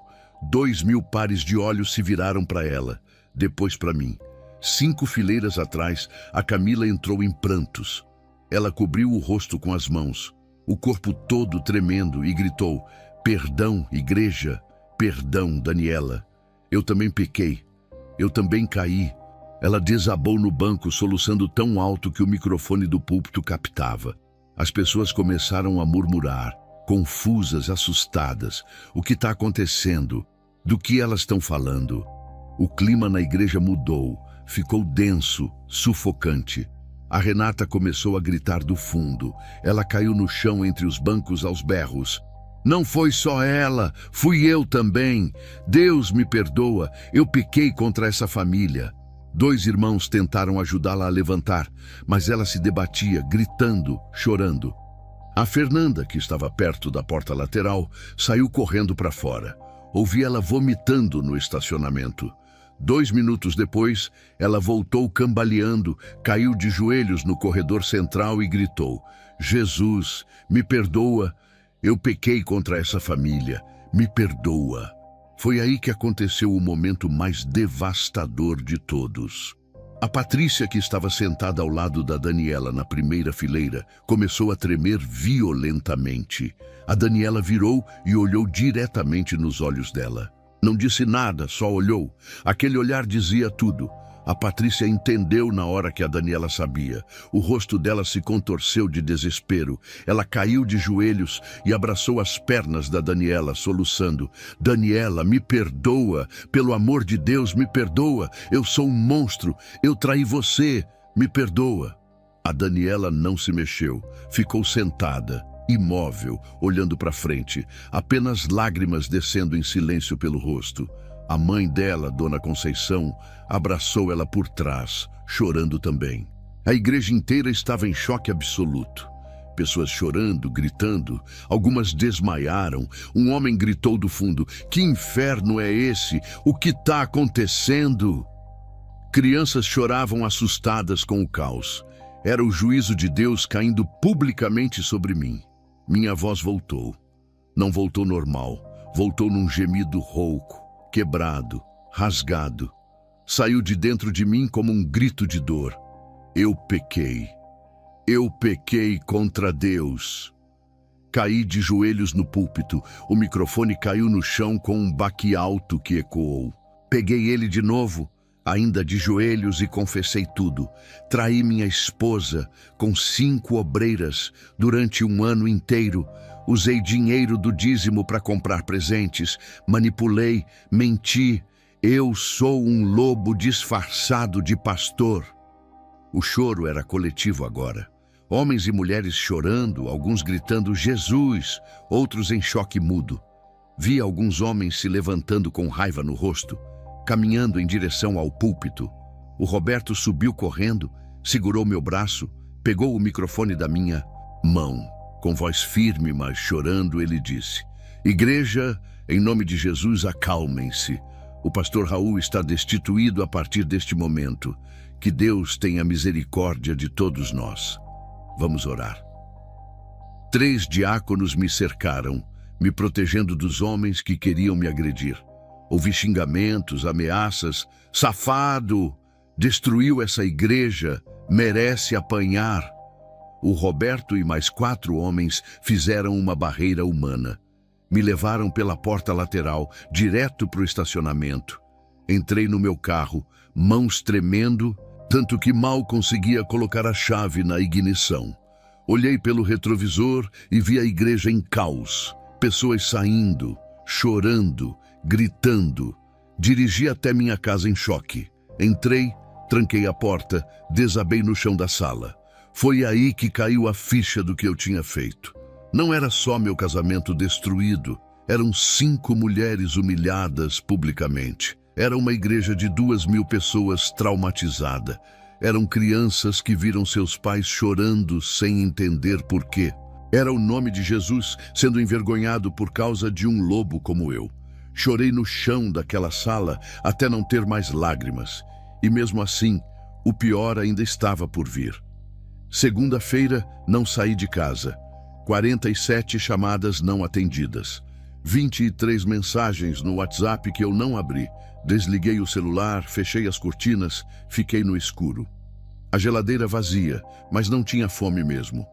2.000 pares de olhos se viraram para ela, depois para mim. 5 fileiras atrás, a Camila entrou em prantos. Ela cobriu o rosto com as mãos, o corpo todo tremendo, e gritou: perdão, igreja, perdão, Daniela. Eu também pequei, eu também caí. Ela desabou no banco, soluçando tão alto que o microfone do púlpito captava. As pessoas começaram a murmurar, confusas, assustadas. O que está acontecendo? Do que elas estão falando? O clima na igreja mudou. Ficou denso, sufocante. A Renata começou a gritar do fundo. Ela caiu no chão entre os bancos aos berros. Não foi só ela, fui eu também. Deus me perdoa, eu pequei contra essa família. 2 irmãos tentaram ajudá-la a levantar, mas ela se debatia, gritando, chorando. A Fernanda, que estava perto da porta lateral, saiu correndo para fora. Ouvi ela vomitando no estacionamento. 2 minutos depois, ela voltou cambaleando, caiu de joelhos no corredor central e gritou: Jesus, me perdoa, eu pequei contra essa família, me perdoa. Foi aí que aconteceu o momento mais devastador de todos. A Patrícia, que estava sentada ao lado da Daniela na primeira fileira, começou a tremer violentamente. A Daniela virou e olhou diretamente nos olhos dela. Não disse nada, só olhou. Aquele olhar dizia tudo. A Patrícia entendeu na hora que a Daniela sabia. O rosto dela se contorceu de desespero. Ela caiu de joelhos e abraçou as pernas da Daniela, soluçando: Daniela, me perdoa. Pelo amor de Deus, me perdoa. Eu sou um monstro. Eu traí você. Me perdoa. A Daniela não se mexeu. Ficou sentada, imóvel, olhando para frente, apenas lágrimas descendo em silêncio pelo rosto. A mãe dela, Dona Conceição, abraçou ela por trás, chorando também. A igreja inteira estava em choque absoluto. Pessoas chorando, gritando, algumas desmaiaram. Um homem gritou do fundo: que inferno é esse? O que está acontecendo? Crianças choravam assustadas com o caos. Era o juízo de Deus caindo publicamente sobre mim. Minha voz voltou. Não voltou normal. Voltou num gemido rouco, quebrado, rasgado. Saiu de dentro de mim como um grito de dor. Eu pequei. Eu pequei contra Deus. Caí de joelhos no púlpito. O microfone caiu no chão com um baque alto que ecoou. Peguei ele de novo, ainda de joelhos, e confessei tudo. Traí minha esposa com 5 obreiras durante um ano inteiro. Usei dinheiro do dízimo para comprar presentes. Manipulei, menti. Eu sou um lobo disfarçado de pastor. O choro era coletivo agora. Homens e mulheres chorando, alguns gritando Jesus, outros em choque mudo. Vi alguns homens se levantando com raiva no rosto, caminhando em direção ao púlpito. O Roberto subiu correndo, segurou meu braço, pegou o microfone da minha mão. Com voz firme, mas chorando, ele disse: Igreja, em nome de Jesus, acalmem-se. O pastor Raul está destituído a partir deste momento. Que Deus tenha misericórdia de todos nós. Vamos orar. 3 diáconos me cercaram, me protegendo dos homens que queriam me agredir. Ouvi xingamentos, ameaças. Safado! Destruiu essa igreja, merece apanhar. O Roberto e mais 4 homens fizeram uma barreira humana. Me levaram pela porta lateral, direto para o estacionamento. Entrei no meu carro, mãos tremendo, tanto que mal conseguia colocar a chave na ignição. Olhei pelo retrovisor e vi a igreja em caos. Pessoas saindo, chorando, gritando. Dirigi até minha casa em choque. Entrei, tranquei a porta, desabei no chão da sala. Foi aí que caiu a ficha do que eu tinha feito. Não era só meu casamento destruído, eram 5 mulheres humilhadas publicamente. Era uma igreja de 2.000 pessoas traumatizada. Eram crianças que viram seus pais chorando sem entender por quê. Era o nome de Jesus sendo envergonhado por causa de um lobo como eu. Chorei no chão daquela sala até não ter mais lágrimas. E mesmo assim, o pior ainda estava por vir. Segunda-feira, não saí de casa. 47 chamadas não atendidas. 23 mensagens no WhatsApp que eu não abri. Desliguei o celular, fechei as cortinas, fiquei no escuro. A geladeira vazia, mas não tinha fome mesmo.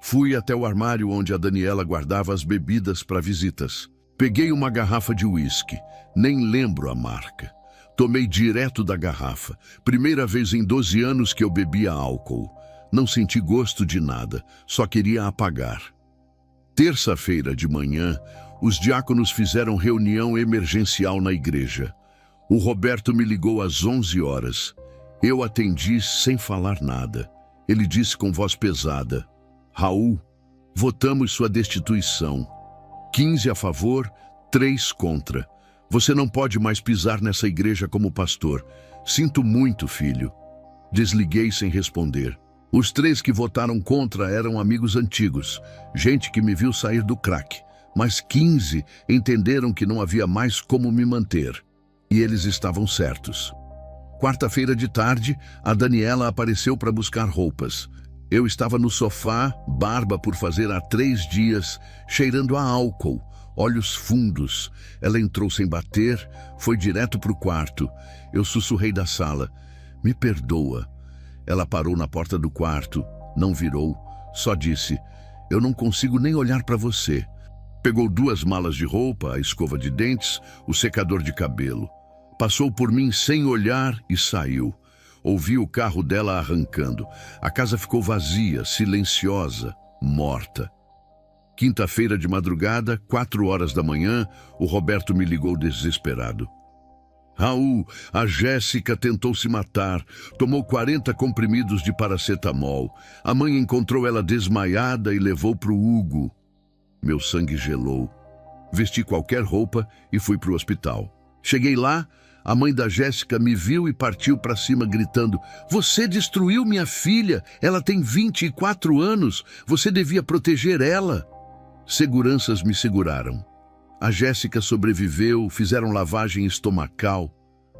Fui até o armário onde a Daniela guardava as bebidas para visitas. Peguei uma garrafa de uísque, nem lembro a marca. Tomei direto da garrafa. Primeira vez em 12 anos que eu bebia álcool. Não senti gosto de nada, só queria apagar. Terça-feira de manhã, os diáconos fizeram reunião emergencial na igreja. O Roberto me ligou às 11 horas. Eu atendi sem falar nada. Ele disse com voz pesada: Raul, votamos sua destituição. 15 a favor, 3 contra. Você não pode mais pisar nessa igreja como pastor. Sinto muito, filho. Desliguei sem responder. Os 3 que votaram contra eram amigos antigos, gente que me viu sair do crack. Mas 15 entenderam que não havia mais como me manter. E eles estavam certos. Quarta-feira de tarde, a Daniela apareceu para buscar roupas. Eu estava no sofá, barba por fazer há 3 dias, cheirando a álcool, olhos fundos. Ela entrou sem bater, foi direto para o quarto. Eu sussurrei da sala: me perdoa. Ela parou na porta do quarto, não virou, só disse: eu não consigo nem olhar para você. Pegou 2 malas de roupa, a escova de dentes, o secador de cabelo. Passou por mim sem olhar e saiu. Ouvi o carro dela arrancando. A casa ficou vazia, silenciosa, morta. Quinta-feira de madrugada, 4 horas da manhã, o Roberto me ligou desesperado. Raul, a Jéssica tentou se matar, tomou 40 comprimidos de paracetamol. A mãe encontrou ela desmaiada e levou para o Hugo. Meu sangue gelou. Vesti qualquer roupa e fui para o hospital. Cheguei lá, a mãe da Jéssica me viu e partiu para cima gritando: você destruiu minha filha, ela tem 24 anos, você devia proteger ela. Seguranças me seguraram. A Jéssica sobreviveu, fizeram lavagem estomacal,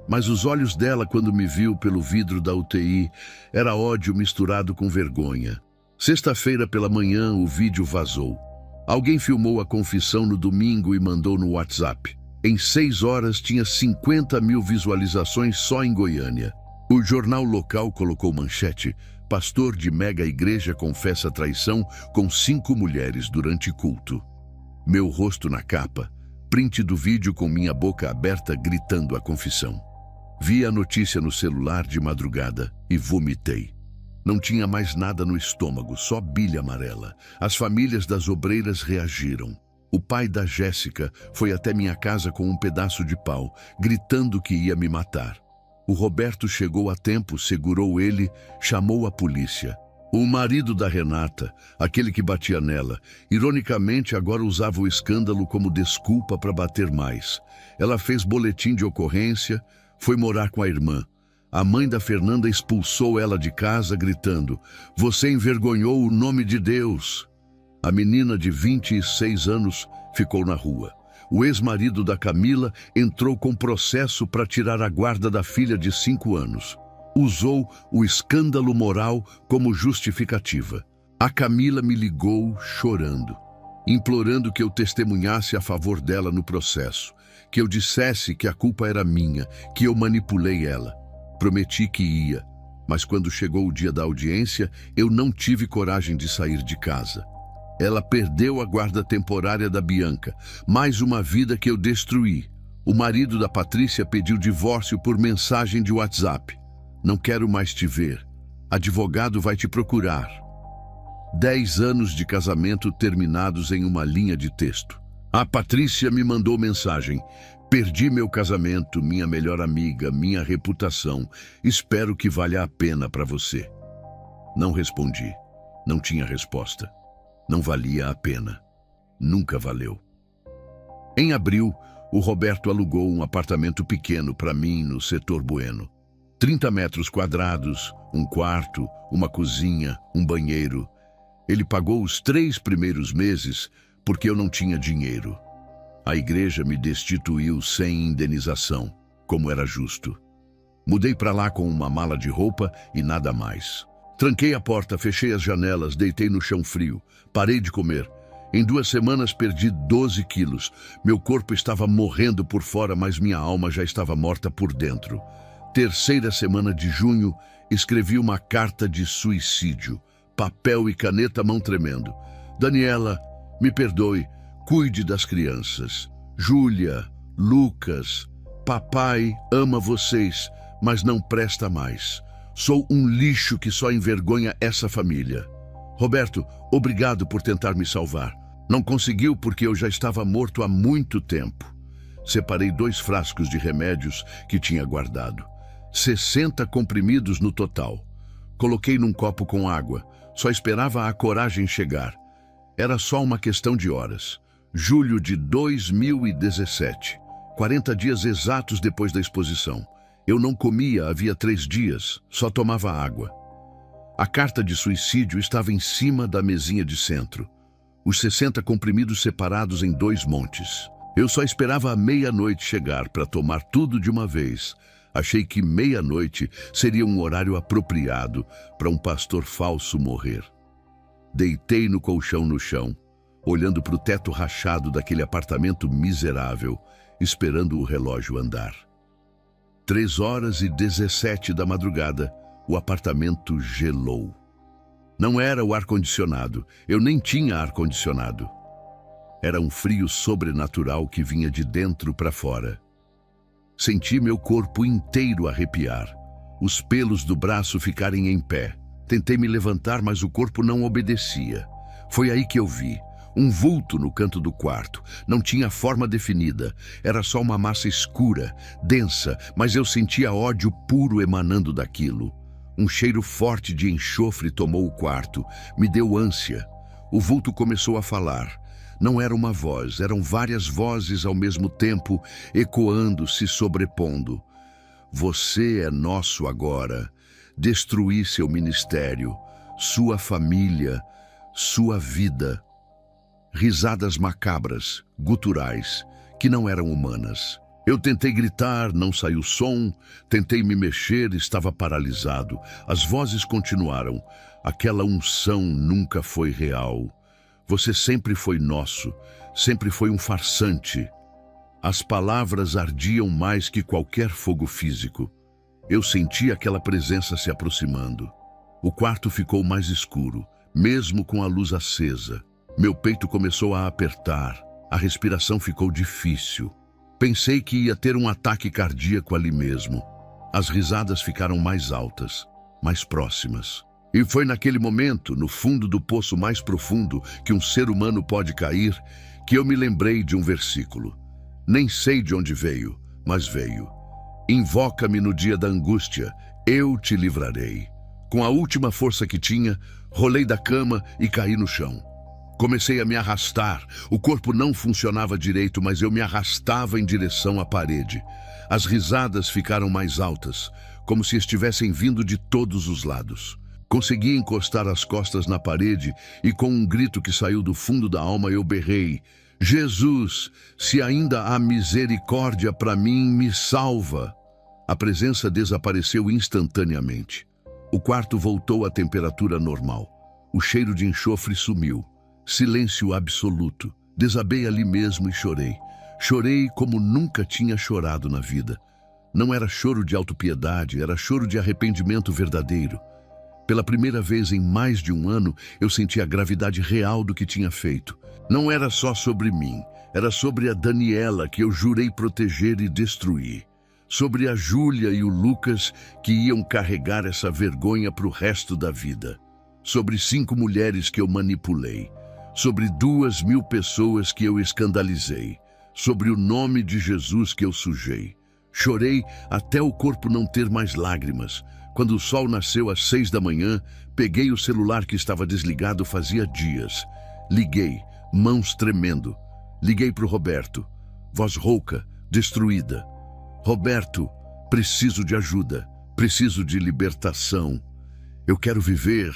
mas os olhos dela, quando me viu pelo vidro da UTI, era ódio misturado com vergonha. Sexta-feira pela manhã, o vídeo vazou. Alguém filmou a confissão no domingo e mandou no WhatsApp. Em 6 horas tinha 50 mil visualizações só em Goiânia. O jornal local colocou manchete: pastor de mega igreja confessa traição com 5 mulheres durante culto. Meu rosto na capa, print do vídeo com minha boca aberta gritando a confissão. Vi a notícia no celular de madrugada e vomitei. Não tinha mais nada no estômago, só bilha amarela. As famílias das obreiras reagiram. O pai da Jéssica foi até minha casa com um pedaço de pau, gritando que ia me matar. O Roberto chegou a tempo, segurou ele, chamou a polícia. O marido da Renata, aquele que batia nela, ironicamente agora usava o escândalo como desculpa para bater mais. Ela fez boletim de ocorrência, foi morar com a irmã. A mãe da Fernanda expulsou ela de casa, gritando: "Você envergonhou o nome de Deus!" A menina de 26 anos ficou na rua. O ex-marido da Camila entrou com processo para tirar a guarda da filha de 5 anos. Usou o escândalo moral como justificativa. A Camila me ligou chorando, implorando que eu testemunhasse a favor dela no processo, que eu dissesse que a culpa era minha, que eu manipulei ela. Prometi que ia, mas quando chegou o dia da audiência, eu não tive coragem de sair de casa. Ela perdeu a guarda temporária da Bianca, mais uma vida que eu destruí. O marido da Patrícia pediu divórcio por mensagem de WhatsApp. "Não quero mais te ver. Advogado vai te procurar." 10 anos de casamento terminados em uma linha de texto. A Patrícia me mandou mensagem: "Perdi meu casamento, minha melhor amiga, minha reputação. Espero que valha a pena para você." Não respondi. Não tinha resposta. Não valia a pena. Nunca valeu. Em abril, o Roberto alugou um apartamento pequeno para mim no setor Bueno. 30 metros quadrados, um quarto, uma cozinha, um banheiro. Ele pagou os 3 primeiros meses porque eu não tinha dinheiro. A igreja me destituiu sem indenização, como era justo. Mudei para lá com uma mala de roupa e nada mais. Tranquei a porta, fechei as janelas, deitei no chão frio. Parei de comer. Em 2 semanas perdi 12 quilos. Meu corpo estava morrendo por fora, mas minha alma já estava morta por dentro. 3ª semana de junho, escrevi uma carta de suicídio. Papel e caneta, mão tremendo. "Daniela, me perdoe. Cuide das crianças. Júlia, Lucas, papai ama vocês, mas não presta mais. Sou um lixo que só envergonha essa família. Roberto, obrigado por tentar me salvar. Não conseguiu porque eu já estava morto há muito tempo." Separei 2 frascos de remédios que tinha guardado. 60 comprimidos no total. Coloquei num copo com água. Só esperava a coragem chegar. Era só uma questão de horas. Julho de 2017, 40 dias exatos depois da exposição. Eu não comia havia 3 dias, só tomava água. A carta de suicídio estava em cima da mesinha de centro. Os 60 comprimidos separados em 2 montes. Eu só esperava a meia-noite chegar para tomar tudo de uma vez. Achei que meia-noite seria um horário apropriado para um pastor falso morrer. Deitei no colchão no chão, olhando para o teto rachado daquele apartamento miserável, esperando o relógio andar. 3h17 da madrugada, o apartamento gelou. Não era o ar-condicionado, eu nem tinha ar-condicionado. Era um frio sobrenatural que vinha de dentro para fora. Senti meu corpo inteiro arrepiar, os pelos do braço ficarem em pé. Tentei me levantar, mas o corpo não obedecia. Foi aí que eu vi um vulto no canto do quarto. Não tinha forma definida. Era só uma massa escura, densa, mas eu sentia ódio puro emanando daquilo. Um cheiro forte de enxofre tomou o quarto. Me deu ânsia. O vulto começou a falar. Não era uma voz, eram várias vozes ao mesmo tempo, ecoando, se sobrepondo. "Você é nosso agora. Destruí seu ministério, sua família, sua vida." Risadas macabras, guturais, que não eram humanas. Eu tentei gritar, não saiu som. Tentei me mexer, estava paralisado. As vozes continuaram. Aquela unção nunca foi real. Você sempre foi nosso, sempre foi um farsante. As palavras ardiam mais que qualquer fogo físico. Eu senti aquela presença se aproximando. O quarto ficou mais escuro, mesmo com a luz acesa. Meu peito começou a apertar, a respiração ficou difícil. Pensei que ia ter um ataque cardíaco ali mesmo. As risadas ficaram mais altas, mais próximas. E foi naquele momento, no fundo do poço mais profundo que um ser humano pode cair, que eu me lembrei de um versículo. Nem sei de onde veio, mas veio. Invoca-me no dia da angústia, eu te livrarei. Com a última força que tinha, rolei da cama e caí no chão. Comecei a me arrastar. O corpo não funcionava direito, mas eu me arrastava em direção à parede. As risadas ficaram mais altas, como se estivessem vindo de todos os lados. Consegui encostar as costas na parede e, com um grito que saiu do fundo da alma, eu berrei: Jesus, se ainda há misericórdia para mim, me salva. A presença desapareceu instantaneamente. O quarto voltou à temperatura normal. O cheiro de enxofre sumiu. Silêncio absoluto. Desabei ali mesmo e chorei. Chorei como nunca tinha chorado na vida. Não era choro de autopiedade, era choro de arrependimento verdadeiro. Pela primeira vez em mais de um ano, eu senti a gravidade real do que tinha feito. Não era só sobre mim, era sobre a Daniela que eu jurei proteger e destruir. Sobre a Júlia e o Lucas que iam carregar essa vergonha para o resto da vida. Sobre 5 mulheres que eu manipulei. Sobre 2.000 pessoas que eu escandalizei. Sobre o nome de Jesus que eu sujei. Chorei até o corpo não ter mais lágrimas. Quando o sol nasceu às 6 da manhã, peguei o celular que estava desligado fazia dias. Liguei, mãos tremendo. Liguei para o Roberto, voz rouca, destruída. Roberto, preciso de ajuda, preciso de libertação. Eu quero viver.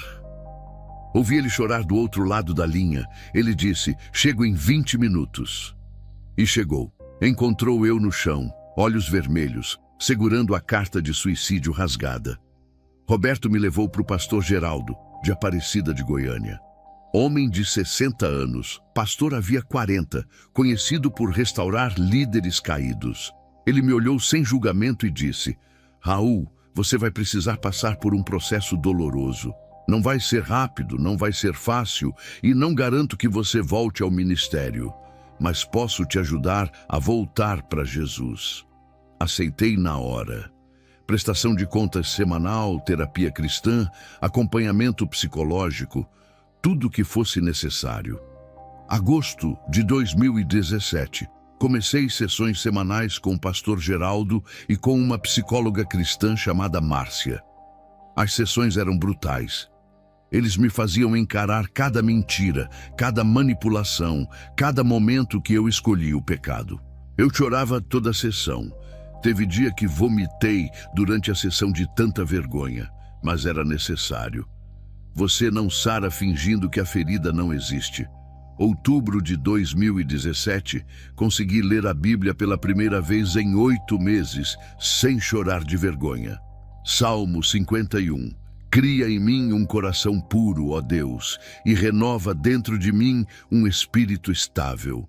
Ouvi ele chorar do outro lado da linha. Ele disse: chego em 20 minutos. E chegou. Encontrou eu no chão, olhos vermelhos, segurando a carta de suicídio rasgada. Roberto me levou para o pastor Geraldo, de Aparecida de Goiânia. Homem de 60 anos, pastor havia 40, conhecido por restaurar líderes caídos. Ele me olhou sem julgamento e disse: Raul, você vai precisar passar por um processo doloroso. Não vai ser rápido, não vai ser fácil e não garanto que você volte ao ministério, mas posso te ajudar a voltar para Jesus. Aceitei na hora. Prestação de contas semanal, terapia cristã, acompanhamento psicológico, tudo o que fosse necessário. Agosto de 2017. Comecei sessões semanais com o pastor Geraldo e com uma psicóloga cristã chamada Márcia. As sessões eram brutais. Eles me faziam encarar cada mentira, cada manipulação, cada momento que eu escolhi o pecado. Eu chorava toda a sessão. Teve dia que vomitei durante a sessão de tanta vergonha, mas era necessário. Você não sara fingindo que a ferida não existe. Outubro de 2017, consegui ler a Bíblia pela primeira vez em 8 meses, sem chorar de vergonha. Salmo 51. Cria em mim um coração puro, ó Deus, e renova dentro de mim um espírito estável.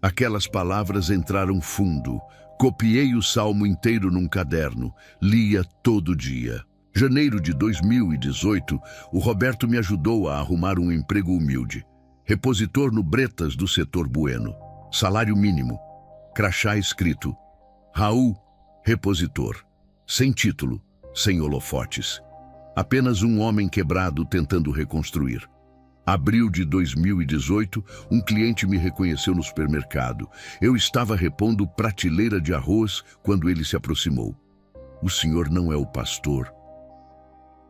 Aquelas palavras entraram fundo. Copiei o salmo inteiro num caderno, lia todo dia. Janeiro de 2018, o Roberto me ajudou a arrumar um emprego humilde. Repositor no Bretas do setor Bueno. Salário mínimo. Crachá escrito: Raul, repositor. Sem título, sem holofotes. Apenas um homem quebrado tentando reconstruir. Abril de 2018, um cliente me reconheceu no supermercado. Eu estava repondo prateleira de arroz quando ele se aproximou. O senhor não é o pastor?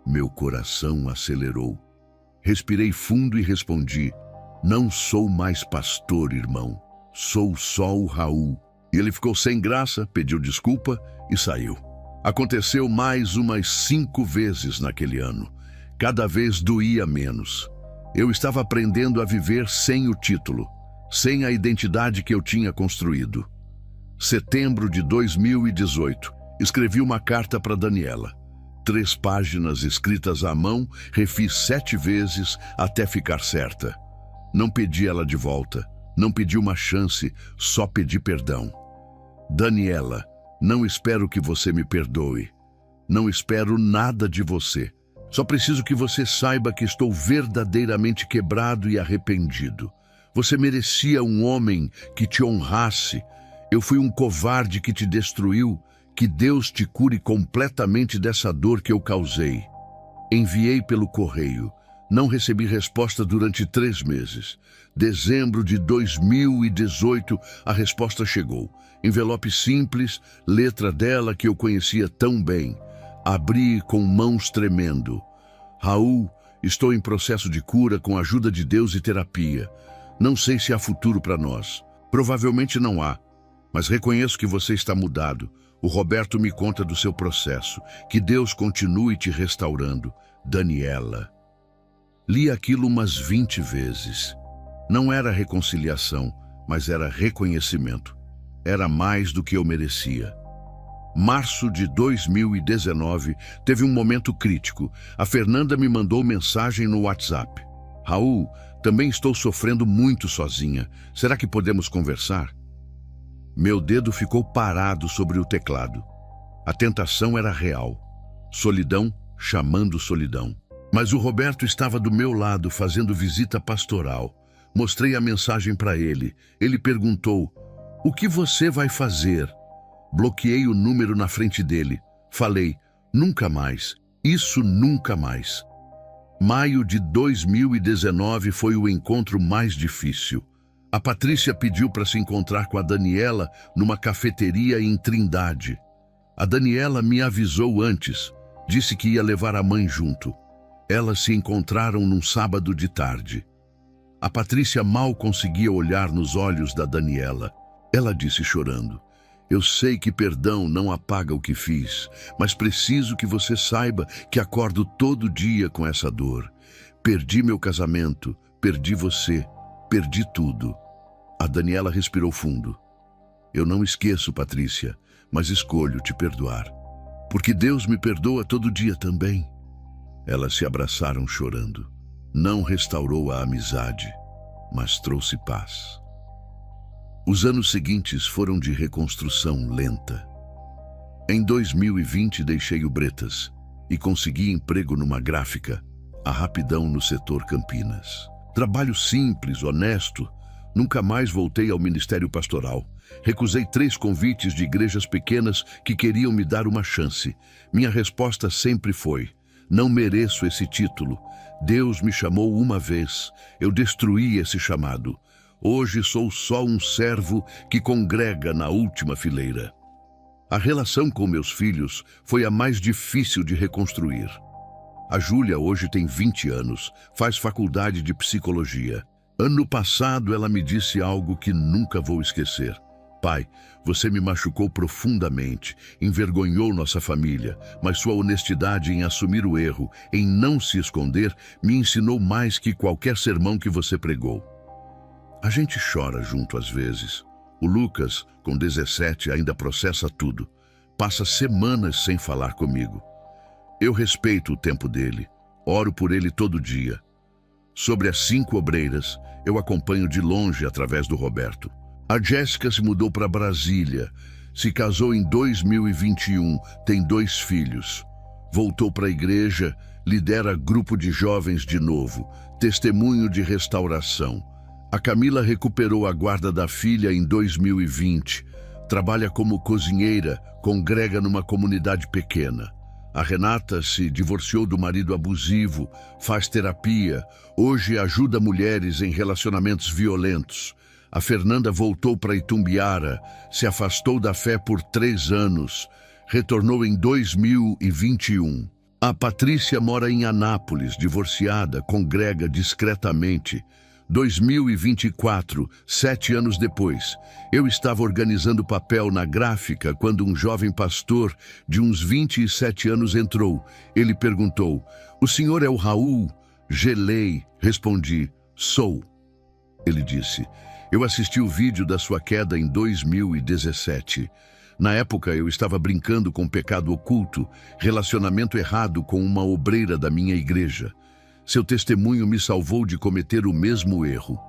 Meu coração acelerou. Respirei fundo e respondi: não sou mais pastor, irmão. Sou só o Raul. E ele ficou sem graça, pediu desculpa e saiu. Aconteceu mais umas 5 vezes naquele ano. Cada vez doía menos. Eu estava aprendendo a viver sem o título, sem a identidade que eu tinha construído. Setembro de 2018, escrevi uma carta para Daniela. 3 páginas escritas à mão, refiz 7 vezes até ficar certa. Não pedi ela de volta, não pedi uma chance, só pedi perdão. Daniela, não espero que você me perdoe. Não espero nada de você. Só preciso que você saiba que estou verdadeiramente quebrado e arrependido. Você merecia um homem que te honrasse. Eu fui um covarde que te destruiu. Que Deus te cure completamente dessa dor que eu causei. Enviei pelo correio. Não recebi resposta durante 3 meses. Dezembro de 2018, a resposta chegou. Envelope simples, letra dela que eu conhecia tão bem. Abri com mãos tremendo. Raul, estou em processo de cura com a ajuda de Deus e terapia. Não sei se há futuro para nós. Provavelmente não há. Mas reconheço que você está mudado. O Roberto me conta do seu processo. Que Deus continue te restaurando. Daniela. Li aquilo umas 20 vezes. Não era reconciliação, mas era reconhecimento. Era mais do que eu merecia. Março de 2019, teve um momento crítico. A Fernanda me mandou mensagem no WhatsApp. Raul, também estou sofrendo muito sozinha. Será que podemos conversar? Meu dedo ficou parado sobre o teclado. A tentação era real. Solidão chamando solidão. Mas o Roberto estava do meu lado fazendo visita pastoral. Mostrei a mensagem para ele. Ele perguntou, o que você vai fazer? Bloqueei o número na frente dele. Falei, nunca mais. Isso nunca mais. Maio de 2019 foi o encontro mais difícil. A Patrícia pediu para se encontrar com a Daniela numa cafeteria em Trindade. A Daniela me avisou antes. Disse que ia levar a mãe junto. Elas se encontraram num sábado de tarde. A Patrícia mal conseguia olhar nos olhos da Daniela. Ela disse chorando, eu sei que perdão não apaga o que fiz, mas preciso que você saiba que acordo todo dia com essa dor. Perdi meu casamento, perdi você, perdi tudo. A Daniela respirou fundo. Eu não esqueço, Patrícia, mas escolho te perdoar. Porque Deus me perdoa todo dia também. Elas se abraçaram chorando. Não restaurou a amizade, mas trouxe paz. Os anos seguintes foram de reconstrução lenta. Em 2020 deixei o Bretas e consegui emprego numa gráfica, a Rapidão no setor Campinas. Trabalho simples, honesto. Nunca mais voltei ao ministério pastoral. Recusei 3 convites de igrejas pequenas que queriam me dar uma chance. Minha resposta sempre foi, não mereço esse título. Deus me chamou uma vez. Eu destruí esse chamado. Hoje sou só um servo que congrega na última fileira. A relação com meus filhos foi a mais difícil de reconstruir. A Júlia hoje tem 20 anos, faz faculdade de psicologia. Ano passado ela me disse algo que nunca vou esquecer. Pai, você me machucou profundamente, envergonhou nossa família, mas sua honestidade em assumir o erro, em não se esconder, me ensinou mais que qualquer sermão que você pregou. A gente chora junto às vezes. O Lucas, com 17, ainda processa tudo. Passa semanas sem falar comigo. Eu respeito o tempo dele, oro por ele todo dia. Sobre as 5 obreiras, eu acompanho de longe através do Roberto. A Jéssica se mudou para Brasília, se casou em 2021, tem 2 filhos. Voltou para a igreja, lidera grupo de jovens de novo, testemunho de restauração. A Camila recuperou a guarda da filha em 2020, trabalha como cozinheira, congrega numa comunidade pequena. A Renata se divorciou do marido abusivo, faz terapia, hoje ajuda mulheres em relacionamentos violentos. A Fernanda voltou para Itumbiara, se afastou da fé por 3 anos, retornou em 2021. A Patrícia mora em Anápolis, divorciada, congrega discretamente. 2024, 7 anos depois, eu estava organizando papel na gráfica quando um jovem pastor de uns 27 anos entrou. Ele perguntou, o senhor é o Raul? Gelei, respondi, sou. Ele disse, eu assisti o vídeo da sua queda em 2017. Na época eu estava brincando com pecado oculto, relacionamento errado com uma obreira da minha igreja. Seu testemunho me salvou de cometer o mesmo erro.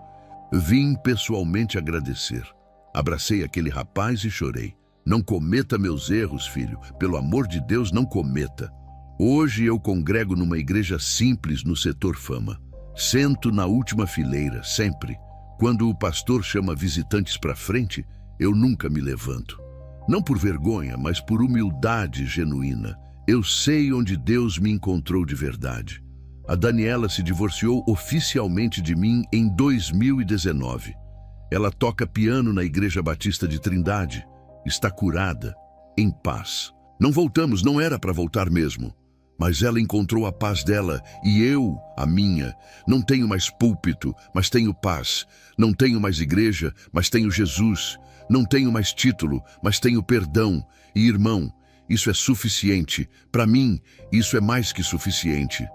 Vim pessoalmente agradecer. Abracei aquele rapaz e chorei. Não cometa meus erros, filho. Pelo amor de Deus, não cometa. Hoje eu congrego numa igreja simples no setor Fama. Sento na última fileira, sempre. Quando o pastor chama visitantes para frente, eu nunca me levanto. Não por vergonha, mas por humildade genuína. Eu sei onde Deus me encontrou de verdade. A Daniela se divorciou oficialmente de mim em 2019. Ela toca piano na Igreja Batista de Trindade. Está curada, em paz. Não voltamos, não era para voltar mesmo. Mas ela encontrou a paz dela e eu, a minha. Não tenho mais púlpito, mas tenho paz. Não tenho mais igreja, mas tenho Jesus. Não tenho mais título, mas tenho perdão. E irmão, isso é suficiente. Para mim, isso é mais que suficiente.